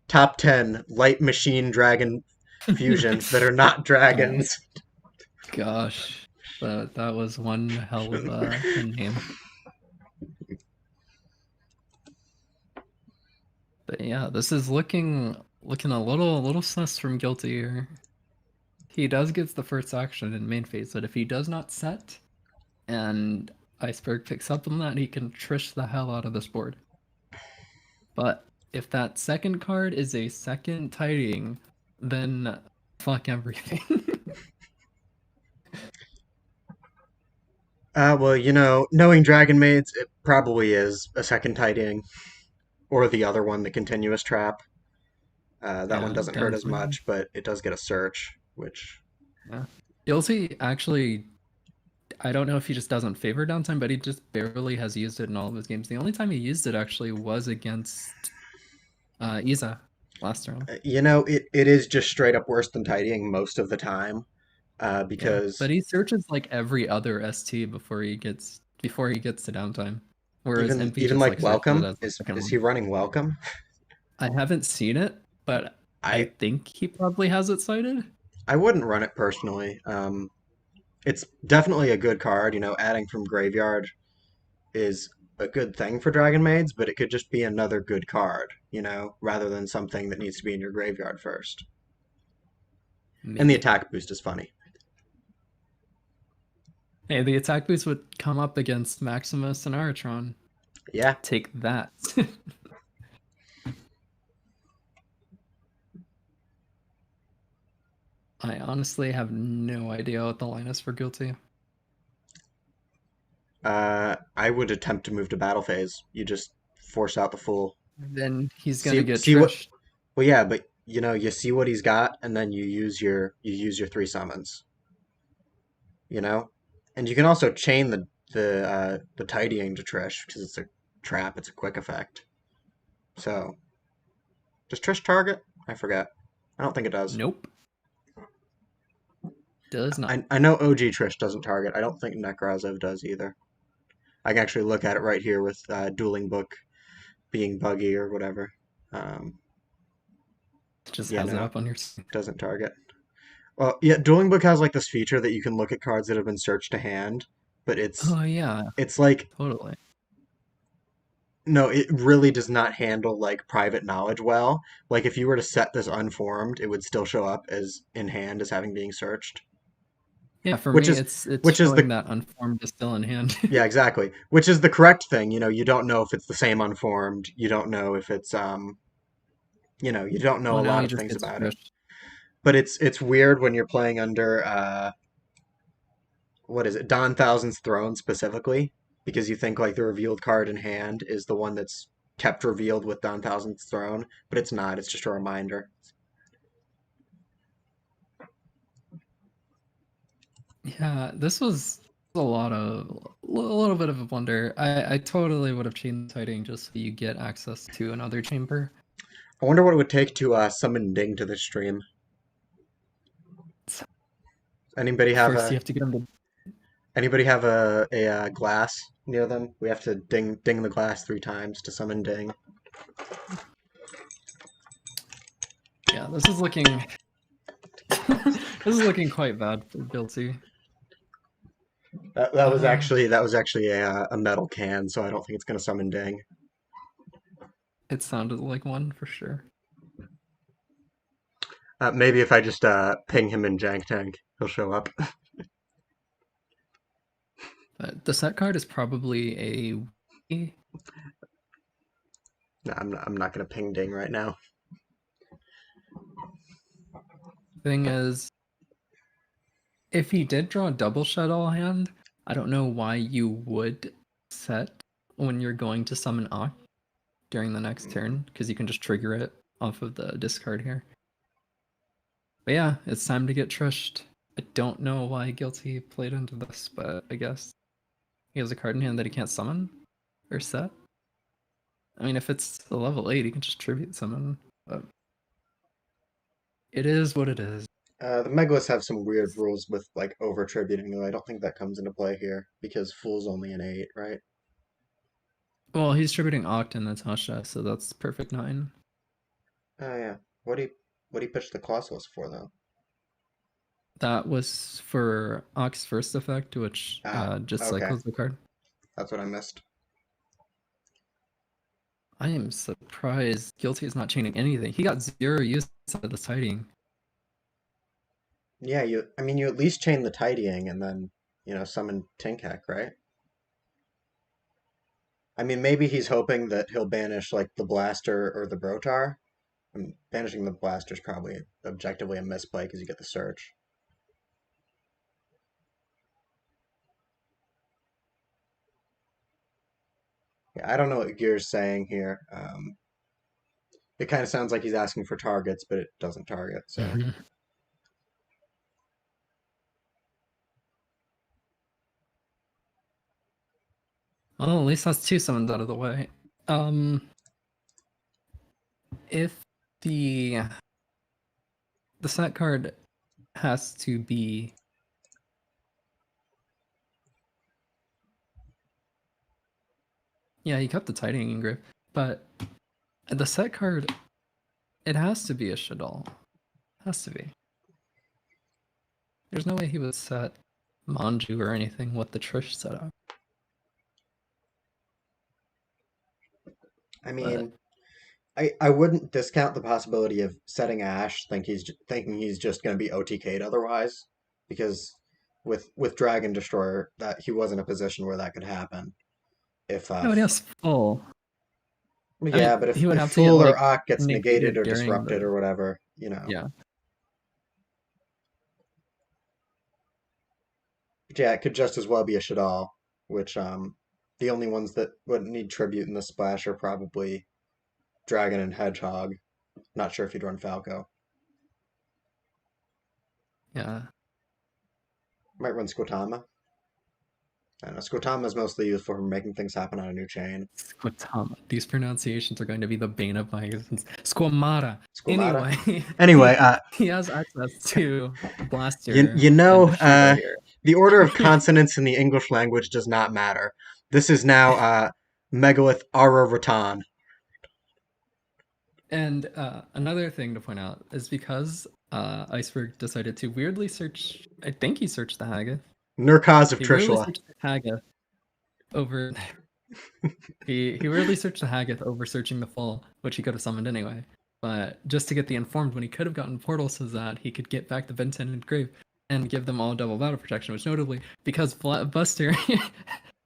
Top 10 light machine dragon fusions that are not Oh dragons. gosh. That was one hell of a name. But yeah, this is looking a little sus from Guilty here. He does get the first action in main phase, but if he does not set and Iceberg picks up on that, he can trish the hell out of this board. But if that second card is a second tidying, then fuck everything. Well, knowing Dragon Maids, it probably is a second tidying, or the other one, the continuous trap. That one Yeah, doesn't hurt as downswing. much, but it does get a search, which Yeah. Guilty actually, I don't know if he just doesn't favor downtime, but he just barely has used it in all of his games. The only time he used it actually was against Iza last round. it is just straight up worse than tidying most of the time. Yeah, Because but he searches like every other ST before he gets to downtime, whereas MP even just like like searches it Welcome, as the second is he one. running Welcome? I haven't seen it, but I I think he probably has it cited. I wouldn't run it personally. It's definitely a good card. Adding from graveyard is a good thing for Dragon Maids, but it could just be another good card, rather than something that needs to be in your graveyard first. And the Maybe. attack boost is funny. Hey, the attack boost would come up against Maximus and Aratron. Yeah. Take that. I honestly have no idea what the line is for Guilty. I would attempt to move to battle phase. You just force out the full. Then he's gonna See get see what trished. Well, yeah, but you see what he's got, and then you use your three summons. You know, And you can also chain the tidying to Trish because it's a trap. It's a quick effect. So does Trish target? I forget. I don't think it does. Nope. Does not. I know OG Trish doesn't target. I don't think Nekrazov does either. I can actually look at it right here with Dueling Book being buggy or whatever. It just Yeah, has it no, up on your screen. doesn't target. Well, yeah, Dueling Book has like this feature that you can look at cards that have been searched to hand, but Oh yeah, it's like totally. no, it really does not handle like private knowledge well. Like if you were to set this unformed, it would still show up as in hand as having being searched. Yeah, for Which me, is it's which is showing the that unformed is still in hand. yeah, exactly. Which is the correct thing. You know, you don't know if it's the same unformed. You don't know if it's you don't know Well, a now lot he of just things gets about it. Trish. But it's weird when you're playing under what is it, Don Thousand's Throne specifically, because you think like the revealed card in hand is the one that's kept revealed with Don Thousand's Throne, but it's not. It's just a reminder. Yeah, this was a little bit of a blunder. I totally would have chained tidying just so you get access to another chamber. I wonder what it would take to summon Ding to this stream. Anybody have First, you a have to get him to. anybody have a glass near them? We have to ding the glass 3 times to summon Ding. Yeah, this is looking. This is looking quite bad for Guilty. That was actually a metal can, so I don't think it's gonna summon Ding. It sounded like one for sure. Maybe if I just ping him in Jank Tank, he'll show up. But the set card is probably a. No, I'm not gonna ping Ding right now. Thing is, if he did draw a double shuttle hand, I don't know why you would set when you're going to summon Oct during the next turn, because you can just trigger it off of the discard here. But yeah, it's time to get trushed. I don't know why Guilty played into this, but I guess he has a card in hand that he can't summon or set. I mean, if it's a level 8, he can just tribute summon, but it is what it is. The Megaliths have some weird rules with like over tributing, though I don't think that comes into play here because Fool's only an 8, right? Well, he's tributing Oct and Natasha, so that's perfect 9. Oh yeah. What do you pitch the Colossus for though? That was for Oct's first effect, which Ah, just okay. cycles the card. That's what I missed. I am surprised Guilty is not chaining anything. He got 0 use out of the sighting. Yeah, I mean you at least chain the tidying and then, summon Tinkek, right? I mean maybe he's hoping that he'll banish like the blaster or the Brotar. Banishing the blaster is probably objectively a misplay because you get the search. Yeah, I don't know what Gear's saying here. It kind of sounds like he's asking for targets, but it doesn't target. So Well, at least that's 2 summons out of the way. If the set card has to be yeah, he kept the tidying engrave, but the set card it has to be a Shadal. Has to be. There's no way he would set Manju or anything with the Trish setup. I mean, I wouldn't discount the possibility of setting Ash, thinking he's just going to be OTK'd otherwise, because with Dragon Destroyer that he was in a position where that could happen. If Yeah, but he has full. I yeah, mean, but he would if have to get Fool or like Ock gets negated negated or during disrupted the or whatever, yeah. But yeah, it could just as well be a Shadal, which the only ones that wouldn't need tribute in the splash are probably Dragon and Hedgehog. Not sure if you'd run Falco. Yeah. Might run Squatama. I know Squatama is mostly used for making things happen on a new chain. Squatama. These pronunciations are going to be the bane of my existence. Squamata. Squamata. Anyway, Anyway, he has access to you Blaster you and know, Deshudo here. the order of consonants in the English language does not matter. This is now Megalith Ara Ratan. And another thing to point out is because Iceberg decided to weirdly search, I think he searched the Haggath. Nurkaz of He weirdly Trishula. searched the Haggath over. he weirdly searched the Haggath over searching the Full, which he could have summoned anyway. But just to get the Informed, when he could have gotten Portal, so that he could get back the Vincent and Grave and give them all double battle protection, which notably, because Buster,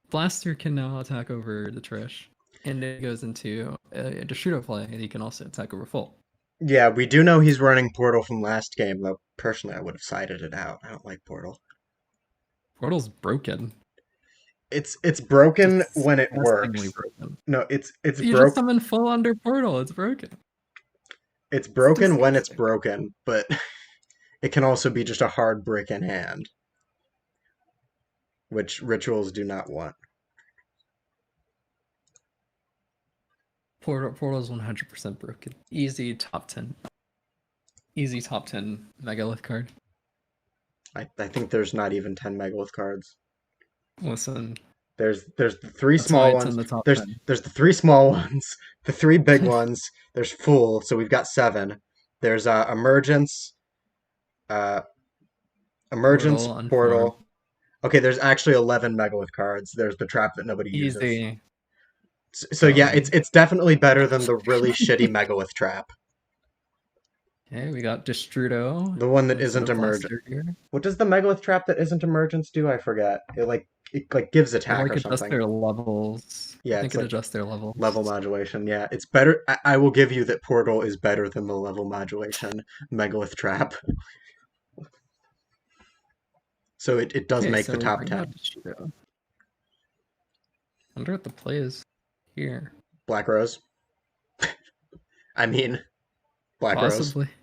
Blaster can now attack over the Trish, and it goes into a Deshudo play, and he can also attack over Full. Yeah, we do know he's running Portal from last game, though personally I would have sided it out. I don't like Portal. Portal's broken. It's broken when it works. Broken. No, it's You broken. just summon Full under Portal. It's broken. It's broken It's when it's broken, but it can also be just a hard brick in hand, which rituals do not want. Portal's 100% broken. Easy top 10. Easy top 10 Megalith card. I think there's not even 10 Megalith cards. Listen. There's the three small ones. The there's the three small ones, the three big ones. There's Fool, so we've got 7. There's Emergence, Portal. Okay, there's actually 11 Megalith cards. There's the trap that nobody uses. Easy. So yeah, it's definitely better than the really shitty Megalith trap. Okay, we got Destrudo. The one that isn't emergent. What does the Megalith trap that isn't emergence do? I forget. It gives attack or something. Adjust their levels. Yeah, I think it adjusts their levels. Level modulation. Yeah, it's better. I will give you that Portal is better than the level modulation Megalith trap. So it does make the top 10. I wonder what the play is here. Black Rose. I mean, Black Possibly. Rose.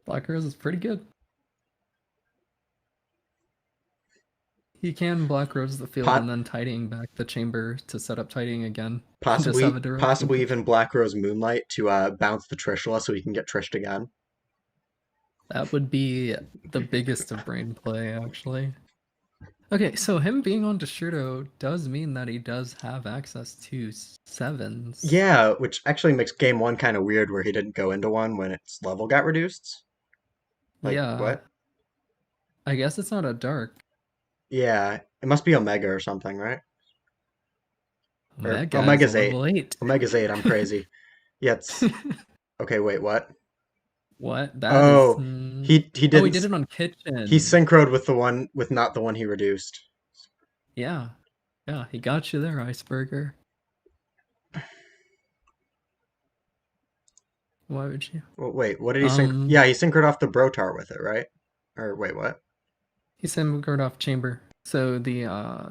Black Rose is pretty good. He can Black Rose the field and then tidying back the chamber to set up tidying again. Possibly even Black Rose Moonlight to bounce the Trishula so he can get Trished again. That would be the biggest of brain play, actually. Okay, so him being on Deshudo does mean that he does have access to 7s. Yeah, which actually makes game 1 kind of weird where he didn't go into one when its level got reduced. Yeah. What? I guess it's not a dark. Yeah, it must be Omega or something, right? Omega's 8. Omega's 8, I'm crazy. Yeah, it's... Okay, wait, what? What? He did. Oh, he did it on Kitchen. He synchroed with the one with not the one he reduced. Yeah, he got you there, Iceberger. Why would you? Well, wait, what did he sync? Yeah, he synchroed off the Brotar with it, right? Or wait, what? He synchroed off Chamber. So the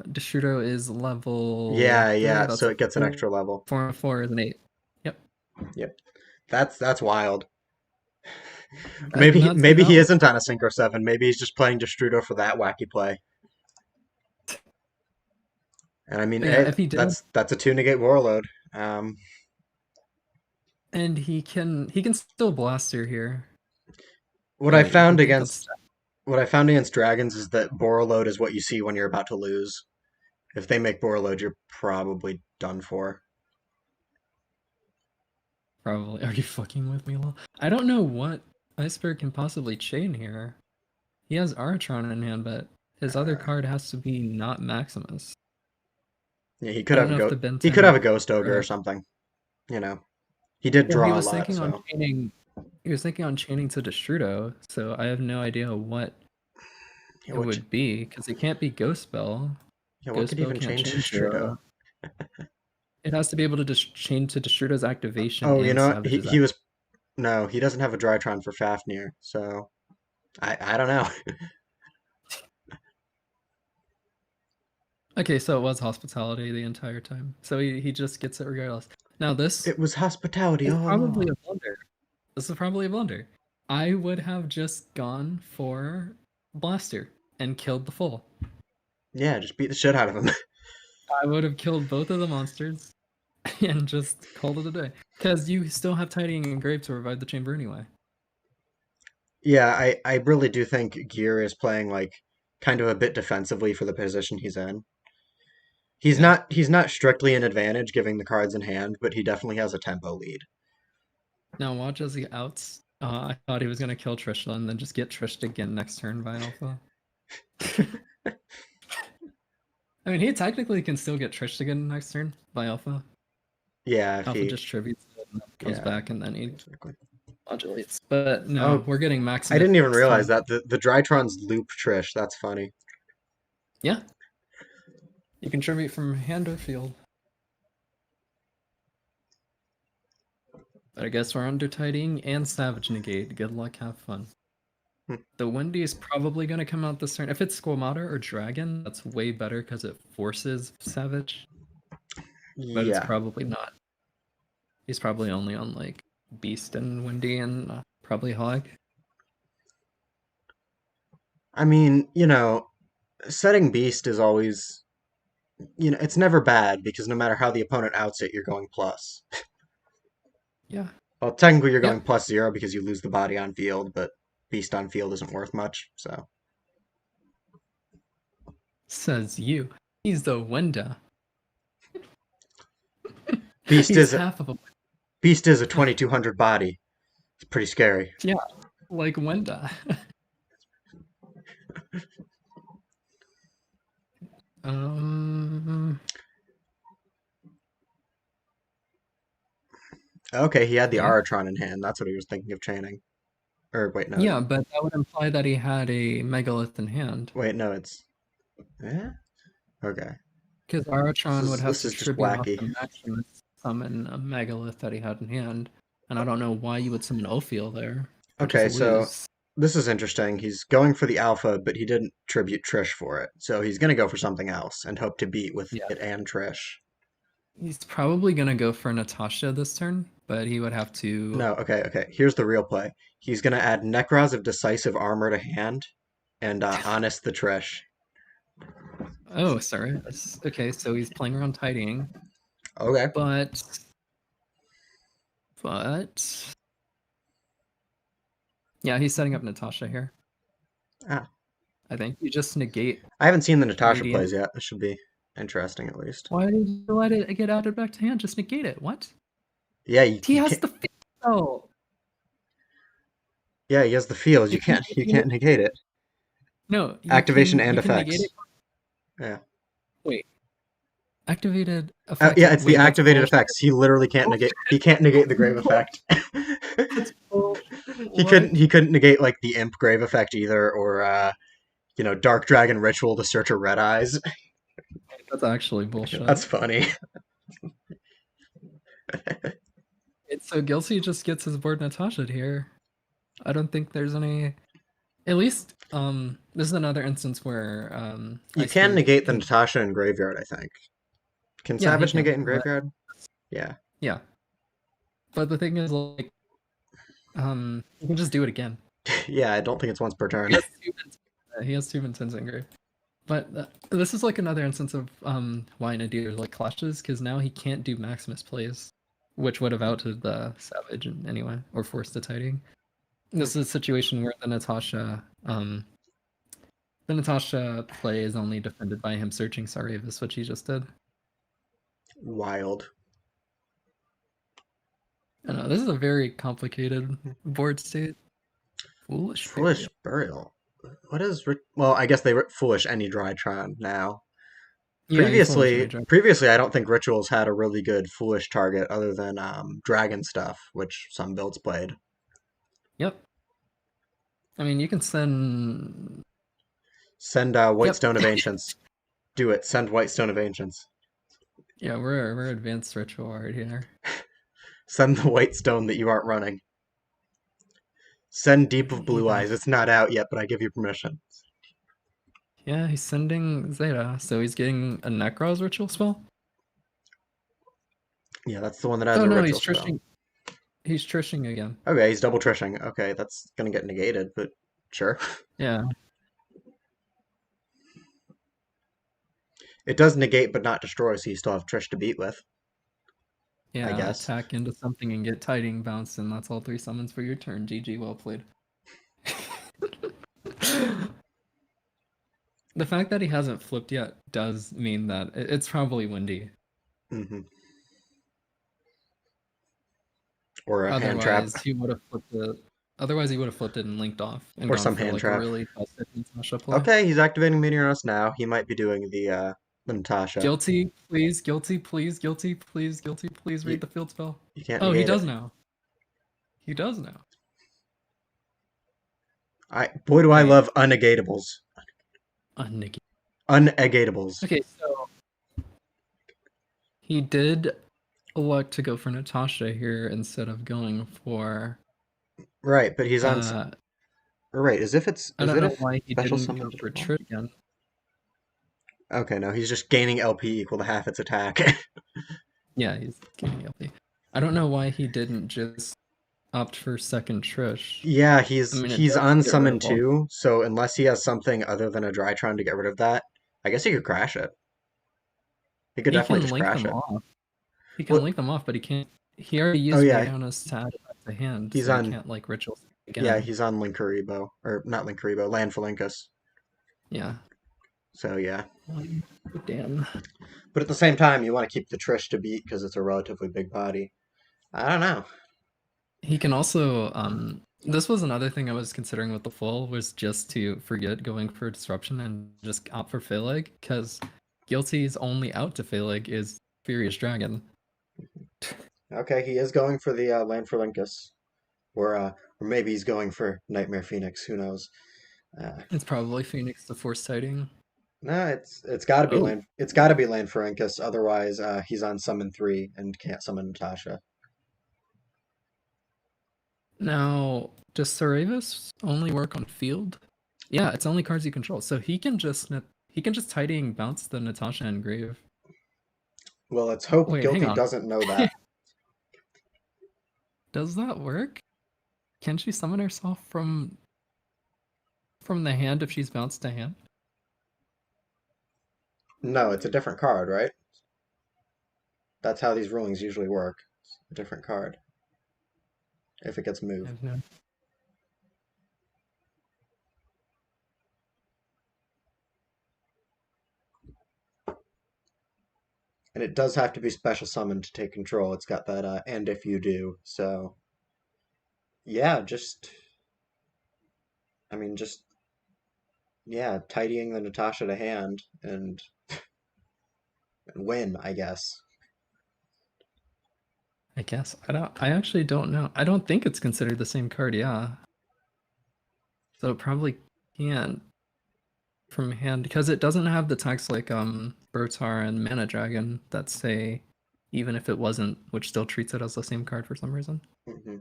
Deshudo is level. Yeah. So it gets an extra level. 4 is an 8. Yep. That's wild. Maybe he isn't on a Synchro 7. Maybe he's just playing Destrudo for that wacky play. And I mean, if he did, that's a 2 negate Warlord. And he can still Blaster here. What I found against dragons is that Borreload is what you see when you're about to lose. If they make Borreload, you're probably done for. Probably. Are you fucking with me, Lil? I don't know what Iceberg can possibly chain here. He has Aratron in hand, but his other card has to be not Maximus. Yeah, he could have a Ghost Ogre or something. You know, he did draw a lot. He was thinking on chaining to Destrudo, so I have no idea what it would be, because it can't be Ghost Spell. Yeah, what could even change Destrudo? It has to be able to just chain to Destrudo's activation. Oh, you know, he was... No, he doesn't have a Drytron for Fafnir, so... I don't know. Okay, so it was Hospitality the entire time. So he just gets it regardless. Now this... It was Hospitality all probably a blunder. This is probably a blunder. I would have just gone for Blaster and killed the Full. Yeah, just beat the shit out of him. I would have killed both of the monsters and just called it a day. Because you still have Tidying Engrave to revive the chamber anyway. Yeah, I really do think Gear is playing like kind of a bit defensively for the position he's in. Yeah. He's not strictly an advantage giving the cards in hand, but he definitely has a tempo lead. Now watch as he outs. I thought he was gonna kill Trishla and then just get Trished again next turn by Alpha. I mean, he technically can still get Trished again next turn by Alpha. Yeah, if Alpha he just tributes it and then comes yeah, back and then he exactly. modulates. But no, Oh, we're getting I Maximus didn't even next realize turn. that the Drytrons loop Trish. That's funny. Yeah. You can tribute from hand or field. But I guess we're under Tidying and Savage Negate. Good luck, have fun. Hmm. The Wendy is probably going to come out this turn. If it's Squamata or Dragon, that's way better because it forces Savage. But it's Yeah. probably not. He's probably only on like Beast and Wendy and probably Hog. I mean, setting Beast is always, it's never bad because no matter how the opponent outs it, you're going plus. Yeah. Well, technically you're going Yep. +0 because you lose the body on field, but Beast on field isn't worth much, so. Says you. He's the Wenda. Beast He's is half of a. Beast is a 2200 body. It's pretty scary. Yeah, like Wenda. um. Okay, he had the Okay. Aratron in hand. That's what he was thinking of chaining. Or wait, no. Yeah, but that would imply that he had a Megalith in hand. Wait, no, it's okay. Because Aratron would have This to is just tribute off wacky. the Maximus summon a Megalith that he had in hand. And I don't know why you would summon Ophiel there. Or just Okay, so lose. this is interesting. He's going for the alpha, but he didn't tribute Trish for it. So he's going to go for something else and hope to beat with Yeah. it and Trish. He's probably going to go for Natasha this turn, but he would have to. No, okay. Here's the real play. He's going to add Necroz of Decisive Armor to hand and Honest the Trish. Oh, sorry. Okay, so he's playing around Tidying. Okay. But. Yeah, he's setting up Natasha here. Ah. I think you just negate. I haven't seen the Natasha Radiant. plays yet. This should be interesting at least. Why did you let it get added back to hand? Just negate it. What? Yeah, He you has can't. the field. Yeah, he has the field. You If you, can't. if You you can't negate it. no, you Activation can and negate effects. it. Yeah. Wait, activated effects. Yeah, it's the Wait, that's activated bullshit. effects. He literally can't negate. He can't negate the grave effect. That's bullshit. He What? couldn't negate like the imp grave effect either, or Dark Dragon Ritual to search a red eyes. That's actually bullshit. That's funny. It's so Guilty just gets his board Natasha here. I don't think there's any. At least, this is another instance where You can Iceberg negate the can. Natasha in graveyard, I think. Can Yeah, he Savage negate can. in But, graveyard? Yeah. yeah, but the thing is, like, you can just do it again. Yeah, I don't think it's once per turn. He has two Vincennes engraved. But this is like another instance of why Nadir like clashes, because now he can't do Maximus plays, which would have outed the Savage anyway, or forced the Tidying. This is a situation where the Natasha play is only defended by him searching Saravis, which he just did. Wild. I know, this is a very complicated board state. Foolish Burial. What is... Well, I guess they foolish any Drytron now. Yeah, you foolish any Dragon. Previously, I don't think Rituals had a really good foolish target other than Dragon stuff, which some builds played. Yep. I mean, you can send Whitestone of Ancients. Do it. Send Whitestone of Ancients. Yeah, we're advanced ritual right here. Send the Whitestone that you aren't running. Send Deep of Blue Eyes. It's not out yet, but I give you permission. Yeah, he's sending Zeta, so he's getting a Necroz ritual spell? Yeah, that's the one that has a no, ritual he's spell. trishing. He's trishing again. Okay, he's double trishing. Okay, that's gonna get negated, but sure. Yeah. It does negate but not destroy, so you still have Trish to beat with, I Yeah, guess. attack into something and get Tiding Bounce, and that's all 3 summons for your turn. GG, well played. The fact that he hasn't flipped yet does mean that it's probably windy. Hmm. Or a hand trap, Otherwise, he would have flipped it. Otherwise, he would have flipped it and linked off and or gone some for hand like a trap. really busted Natasha play. Okay, he's activating Meteoros now. He might be doing the Natasha. Guilty, please, guilty, please, guilty, please, guilty, please You, read the field spell. you can't Oh, he negate it. does now. He does now. Boy, do I Wait, love unnegatables. Nikki. Unnegatables. Okay, so he did elect to go for Natasha here instead of going for. Right, but he's on. Uh, Right, as if it's I is don't it know if why he special didn't summon go to for destroy? Trish again. Okay, no, he's just gaining LP equal to half its attack. Yeah, he's getting guilty. I don't know why he didn't just opt for second Trish. Yeah, I mean, it he's does on get rid summon of all. too, so unless he has something other than a Drytron to get rid of that, I guess he could crash it. He could He definitely can just link crash them it. off. He can Well, link them off, but he can't. He already oh used yeah, Meionis to add it back to hand, he's so he on. can't like ritual Yeah, again. he's on Linkuriboh, or not Linkuriboh, Land for Linkus. Yeah. So yeah, Damn. but at the same time, you want to keep the Trish to beat because it's a relatively big body. I don't know. He can also this was another thing I was considering with the full was just to forget going for disruption and just opt for Phaleg, because Guilty's only out to Phaleg is Furious Dragon. Okay, he is going for the Land for Linkus, or maybe he's going for Nightmare Phoenix. Who knows? Uh, It's probably Phoenix the Force Tiding. no, it's got to be Oh. Land. It's got to be Land for Linkus. Otherwise, he's on Summon 3 and can't summon Natasha. Now, does Cerevis only work on field? Yeah, it's only cards you control. So he can just tidying bounce the Natasha and Grave. Well, let's hope Wait, hang Guilty on. doesn't know that. Does that work? Can she summon herself from the hand if she's bounced to hand? No, it's a different card, right? That's how these rulings usually work. It's a different card if it gets I moved. have no. And it does have to be special summoned to take control. It's got that and if you do. So yeah, just yeah, tidying the Natasha to hand and win, I guess. I guess I actually don't know. I don't think it's considered the same card. Yeah, so it probably can't from hand because it doesn't have the text like Bertar and Mana Dragon that say even if it wasn't, which still treats it as the same card for some reason. Hmm.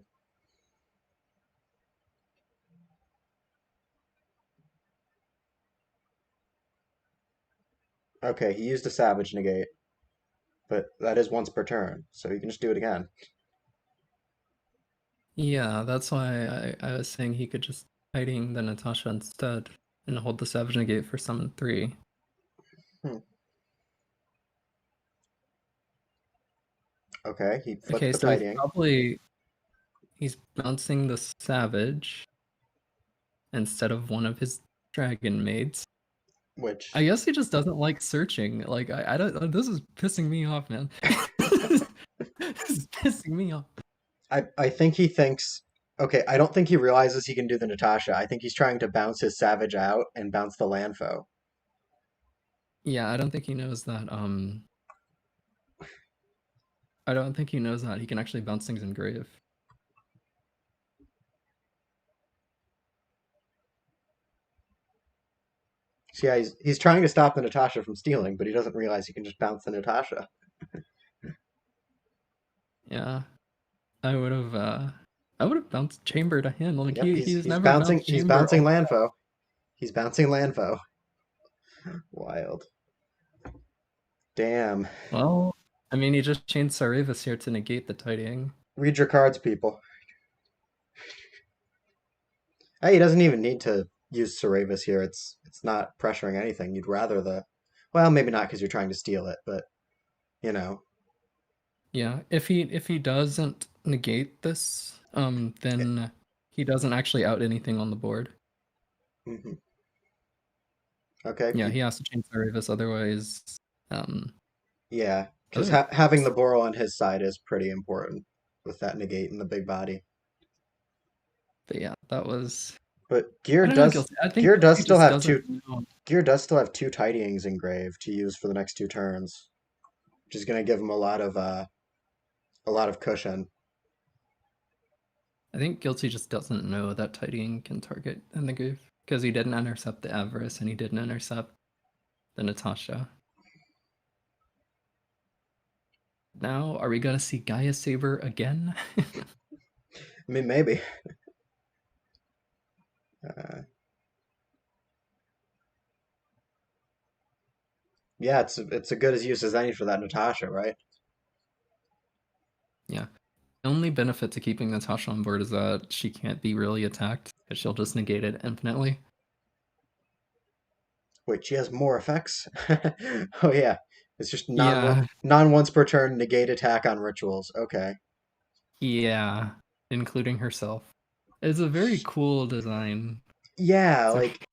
Okay, he used a Savage Negate, but that is once per turn, so he can just do it again. Yeah, that's why I was saying he could just hiding the Natasha instead and hold the Savage Negate for summon 3. Hmm. Okay, he flipped Okay, the so tidying, he's bouncing the Savage instead of one of his Dragon Maids. I which guess he just doesn't like searching. Like I don't. This is pissing me off, man. This is pissing me off. I think he thinks. Okay, I don't think he realizes he can do the Natasha. I think he's trying to bounce his Savage out and bounce the Landfoe. Yeah, I don't think he knows that. I don't think he knows that he can actually bounce things in grave. So yeah, he's trying to stop the Natasha from stealing, but he doesn't realize he can just bounce the Natasha. Yeah, I would have. I would have bounced chamber to him. Like Yep, he's he's never bouncing bounced chamber. Landfoe. He's bouncing Landfoe. Wild. Damn. Well, I mean, he just chained Sarevis here to negate the tidying. Read your cards, people. Hey, he doesn't even need to use Cerevis here. It's not pressuring anything. You'd rather the Well, maybe not because you're trying to steal it, but you know. Yeah, if he doesn't negate this, then he doesn't actually out anything on the board. Mhm. Okay. Yeah, he has to change Veiss, um, Yeah, because otherwise, having the Boral on his side is pretty important with that negate and the big body. but yeah, that was. But I don't know, Guilty. I think Gear does Guilty still just have doesn't know. Gear does still have two tidyings engraved to use for the next two turns, which is going to give him a lot of cushion. I think Guilty just doesn't know that tidying can target in the groove because he didn't intercept the Avarice and he didn't intercept the Natasha. Now, are we gonna see Gaia Saber again? I mean, maybe. Uh, yeah, it's a good as use as any for that Natasha, right? Yeah. The only benefit to keeping Natasha on board is that she can't be really attacked because she'll just negate it infinitely. Wait, she has more effects? Oh yeah, it's just Yeah, non once per turn negate attack on rituals. Okay. yeah, including herself. It's a very cool design. Yeah, So like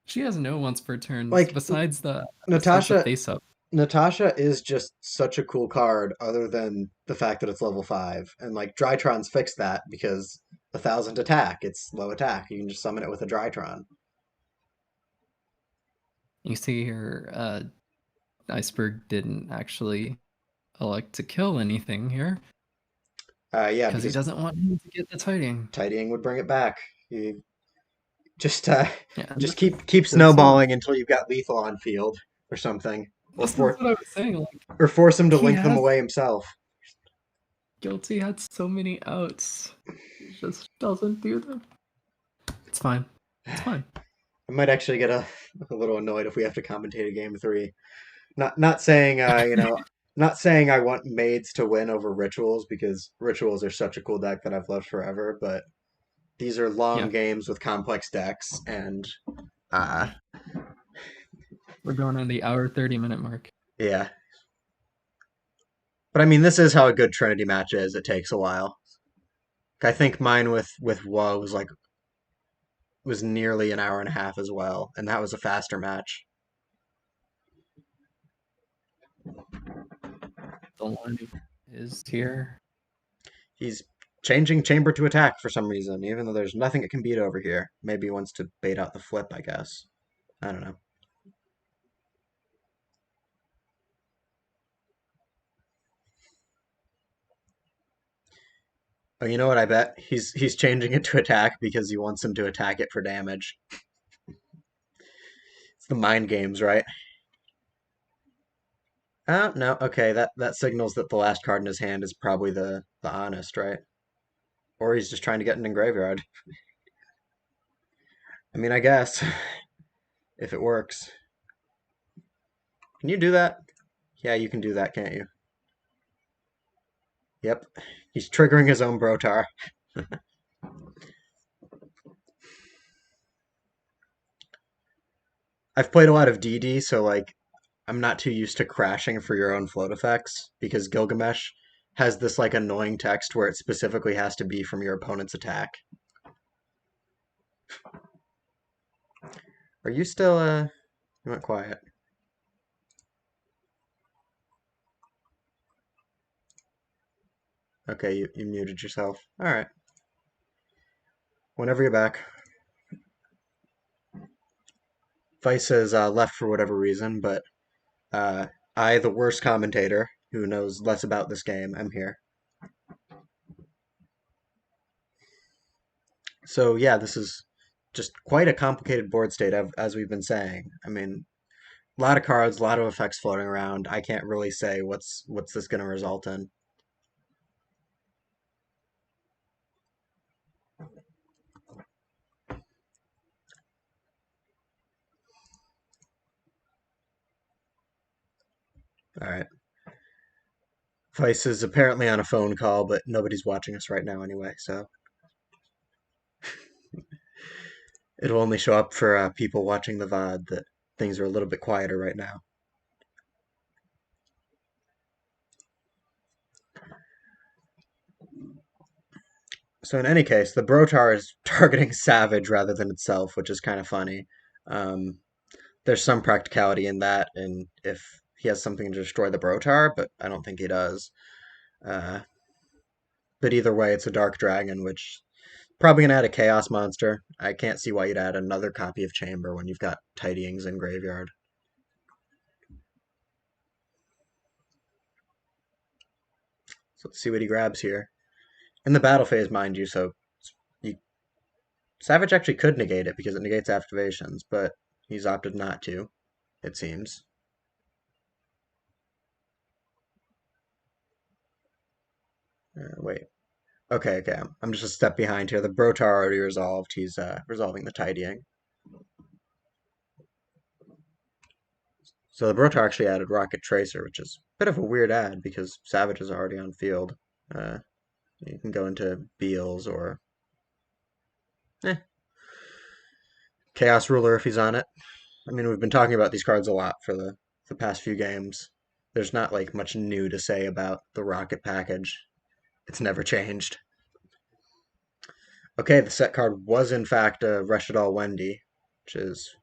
she has no once per turns like besides the Natasha face up. Natasha is just such a cool card, other than the fact that it's level 5. And like Drytron's fixed that because 1,000 attack, it's low attack. You can just summon it with a Drytron. You see here, Iceberg didn't actually elect to kill anything here Yeah, because he because doesn't want him to get the tidying. tidying would bring it back. You just Yeah, and just this is keep this is snowballing until you've got lethal on field or something, this is what I was saying. Like or force him to he link them has away himself. Guilty had so many outs. He just doesn't do them. It's fine. It's fine. I might actually get a little annoyed if we have to commentate a game 3. Not saying not saying I want maids to win over rituals because rituals are such a cool deck that I've loved forever, but these are long Yeah, games with complex decks and uh we're going on the hour 30-minute mark. yeah. But I mean this is how a good Trinity match is. It takes a while. I think mine with Woe was nearly an hour and a half as well, and that was a faster match. The line is here. He's changing chamber to attack for some reason, even though there's nothing it can beat over here. Maybe he wants to bait out the flip, I guess. I don't know. Oh, you know what? I bet he's changing it to attack because he wants him to attack it for damage. It's the mind games, right? Oh no, okay. That signals that the last card in his hand is probably the honest, right? Or he's just trying to get it in graveyard. I mean, I guess if it works. Can you do that? Yeah, you can do that, can't you? Yep. He's triggering his own Brotar. I've played a lot of DD, so like I'm not too used to crashing for your own float effects because Gilgamesh has this like annoying text where it specifically has to be from your opponent's attack. Are you still you went quiet. Okay, you muted yourself. Alright. Whenever you're back. Veiss has left for whatever reason, but I, the worst commentator, who knows less about this game, am here. So yeah, this is just quite a complicated board state, as we've been saying. I mean, a lot of cards, a lot of effects floating around. I can't really say what's this going to result in. All right. Veiss is apparently on a phone call, but nobody's watching us right now anyway, so It'll only show up for people watching the VOD that things are a little bit quieter right now. So in any case, the Brotar is targeting Savage rather than itself, which is kind of funny. Um, there's some practicality in that, and if he has something to destroy the Brotar, but I don't think he does. Uh, but either way, it's a Dark Dragon, which probably gonna add a Chaos monster. I can't see why you'd add another copy of Chamber when you've got Tidyings in Graveyard. So let's see what he grabs here. In the battle phase, mind you, so you, Savage actually could negate it because it negates activations, but he's opted not to, it seems. Wait. Okay, okay. I'm just a step behind here. The Brotar already resolved. He's resolving the Tidying. So the Brotar actually added Rocket Tracer, which is a bit of a weird add because Savage is already on field. You can go into Beals or Chaos Ruler if he's on it. I mean, we've been talking about these cards a lot for the past few games. There's not like much new to say about the Rocket package. It's never changed. Okay, the set card was in fact a Reshadal Wendy, which is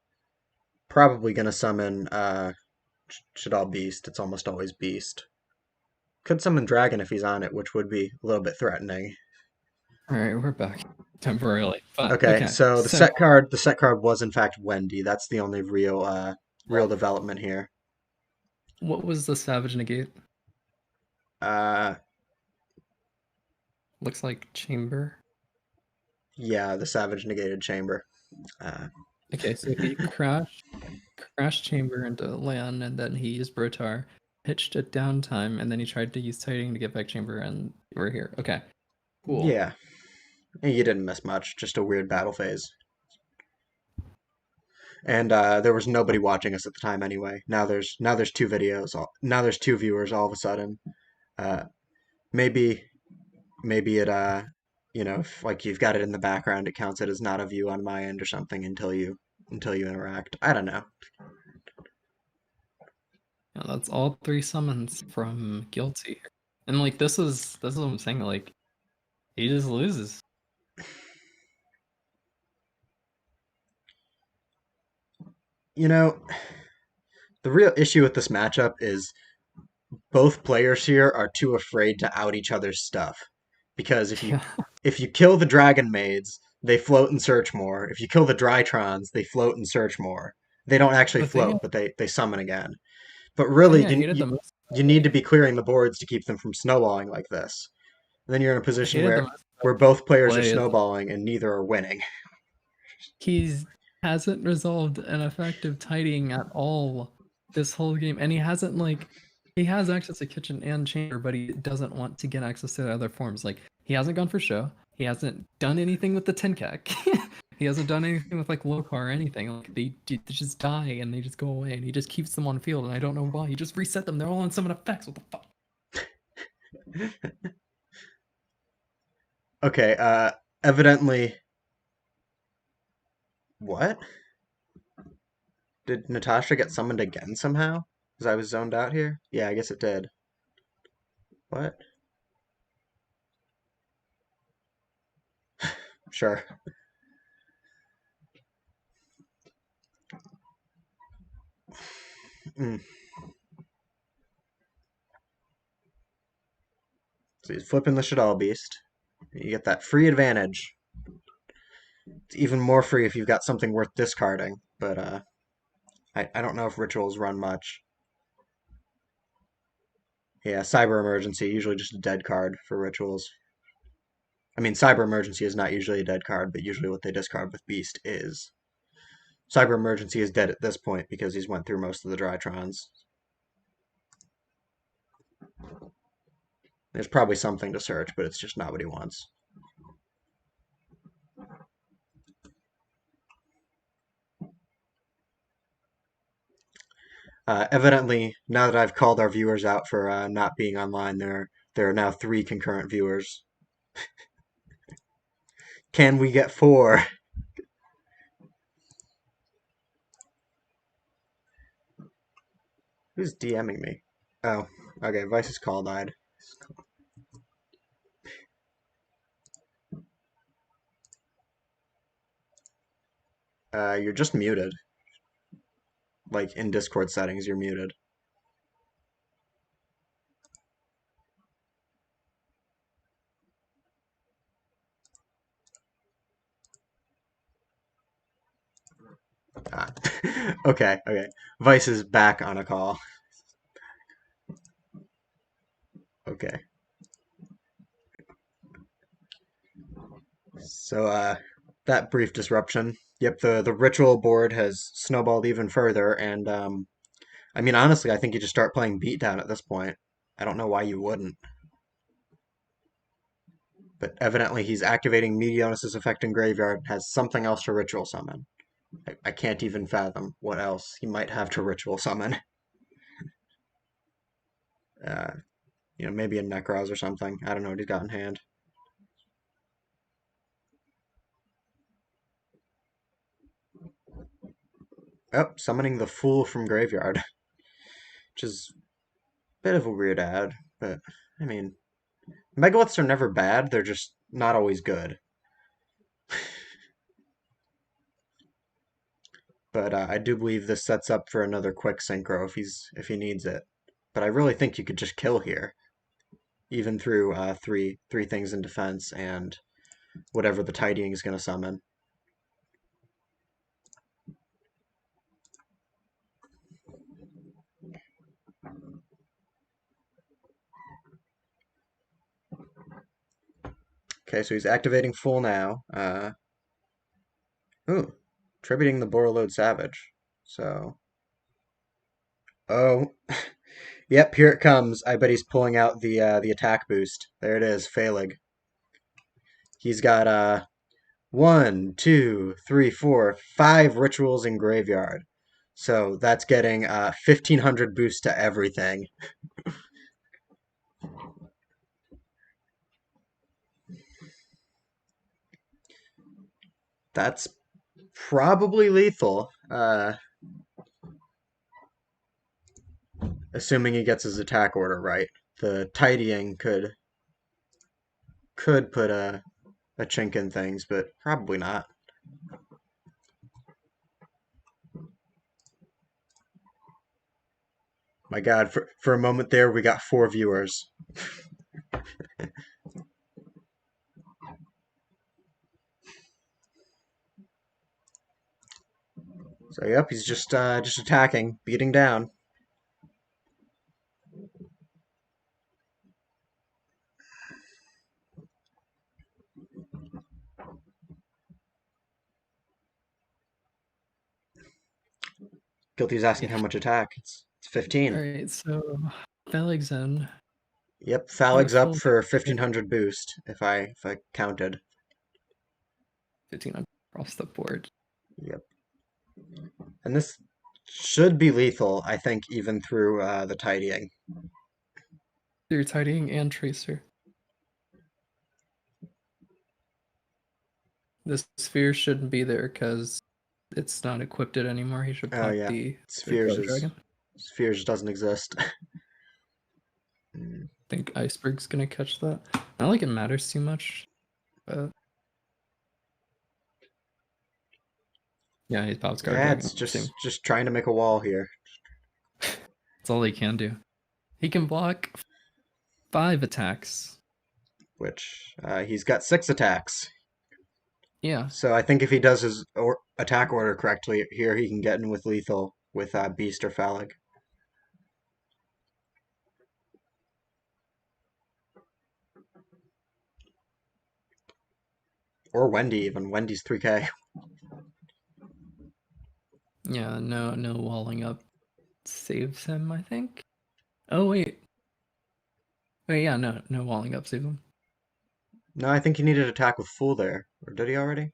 probably going to summon Shadal Beast. It's almost always Beast. Could summon Dragon if he's on it, which would be a little bit threatening. All right, we're back temporarily. But Okay, okay, so so the set card was in fact Wendy. That's the only real development here. what was the Savage negate? Uh, Looks like Chamber. yeah, the Savage negated Chamber. Okay, so he crashed Chamber into land, and then he used Brotar, pitched it downtime, and then he tried to use Tiding to get back Chamber, and we're here. Okay, cool. Yeah, you didn't miss much. Just a weird battle phase. And there was nobody watching us at the time anyway. Now there's two videos. Now there's two viewers all of a sudden. Uh, maybe maybe it if like you've got it in the background, it counts it as not a view on my end or something until you interact. I don't know. Yeah, that's all three summons from Guilty. And like this is what I'm saying, like he just loses. You know, the real issue with this matchup is both players here are too afraid to out each other's stuff. Because Yeah. if you kill the Dragon Maids, they float and search more. If you kill the Drytrons, they float and search more. They don't actually The thing float, but they summon again. But the thing really, I hated the most you need to be clearing the boards to keep them from snowballing like this. And then you're in a I position hated the most where both players are play is snowballing and neither are winning. he's hasn't resolved an effective tidying at all this whole game, and he hasn't like he has access to kitchen and chamber, but he doesn't want to get access to the other forms. Like he hasn't gone for show. He hasn't done anything with the Tencac. He hasn't done anything with like Lokar or anything. Like they just die and they just go away, and he just keeps them on field, and I don't know why. He just reset them. They're all on summon effects. What the fuck? Okay, evidently. What? Did Natasha get summoned again somehow? Because I was zoned out here? Yeah, I guess it did. What? Sure. Mm. So he's flipping the Shadal Beast. You get that free advantage. It's even more free if you've got something worth discarding, but I don't know if rituals run much. Yeah, Cyber Emergency, usually just a dead card for rituals. I mean, Cyber Emergency is not usually a dead card, but usually what they discard with Beast is. Cyber Emergency is dead at this point because he's went through most of the Drytrons. There's probably something to search, but it's just not what he wants. Evidently, now that I've called our viewers out for not being online, there are now 3 concurrent viewers. Can we get 4? Who's DMing me? Oh, okay. Vice's call died. You're just muted. Like in Discord settings, you're muted. Ah. Okay, okay. Vice is back on a call. Okay. So, that brief disruption. Yep, the ritual board has snowballed even further, and I mean, honestly, I think you just start playing beatdown at this point. I don't know why you wouldn't, but evidently he's activating Meteonis' effect in Graveyard and has something else to ritual summon. I can't even fathom what else he might have to ritual summon. Uh, maybe a Necroz or something. I don't know what he's got in hand. Oh, summoning the Fool from Graveyard, which is a bit of a weird ad, but I mean, Megaliths are never bad, they're just not always good. But I do believe this sets up for another quick synchro if he needs it. But I really think you could just kill here, even through three things in defense and whatever the tidying is going to summon. Okay, so he's activating Full now. Ooh, tributing the Borreload Savage. So, oh, yep, here it comes. I bet he's pulling out the attack boost. There it is, Phalig. He's got 5 rituals in Graveyard. So that's getting 1,500 boost to everything. That's probably lethal, assuming he gets his attack order right. The tidying could put a chink in things, but probably not. My God, for a moment there, we got 4 viewers. So yep, he's just attacking, beating down. Guilty's asking how much attack. It's 15. Alright, so Felig's in. Yep, Got a Phalig's up full for 1,500 boost if I counted. 15 across the board. Yep. And this should be lethal, I think, even through the tidying. Through tidying and tracer. The sphere shouldn't be there because it's not equipped it anymore. He should Oh pop yeah, the Spheres Glow Dragon. doesn't exist. I think Iceberg's gonna catch that. Not like it matters too much, but yeah, he pops Guard Yeah, Dragon. it's Same. just trying to make a wall here. That's all he can do. He can block 5 attacks. Which he's got 6 attacks. Yeah. So I think if he does his attack order correctly here, he can get in with lethal with Beast or Phalig. Or Wendy even. Wendy's 3k. Yeah, no walling up saves him, I think. Oh wait. Wait, yeah, no walling up saves him. No, I think he needed attack with Fool there. Or did he already?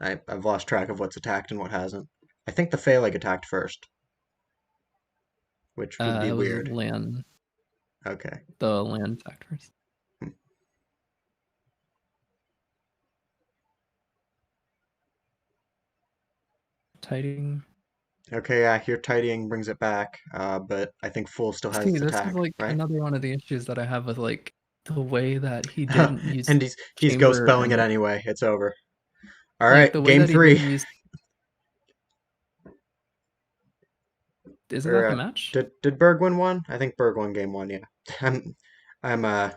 I've lost track of what's attacked and what hasn't. I think the Phalig attacked first. Which would be It was weird. land. Okay. The land factors. Tidying. Okay, yeah, here tidying brings it back, but I think full still has See, its this is attack, like right? another one of the issues that I have with like the way that he didn't use And he's ghost chamber spelling it and anyway. It's over. All like right, the way game that he three. didn't use. Isn't Or that the match? did Berg win one? I think Berg won game one. Yeah, I'm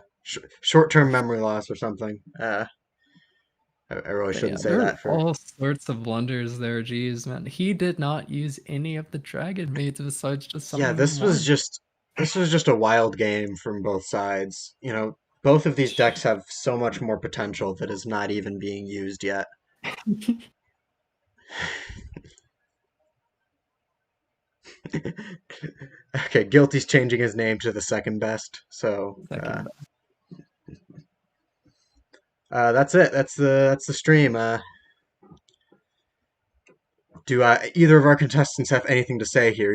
short-term memory loss or something. I really But yeah, shouldn't say there are that for. all sorts of blunders there. Geez, man, he did not use any of the dragon maids besides just Yeah, summoning them this was just a wild game from both sides. You know, both of these decks have so much more potential that is not even being used yet. Okay, Guilty's changing his name to the second best. So Second best. that's it. That's the stream. Do either of our contestants have anything to say here?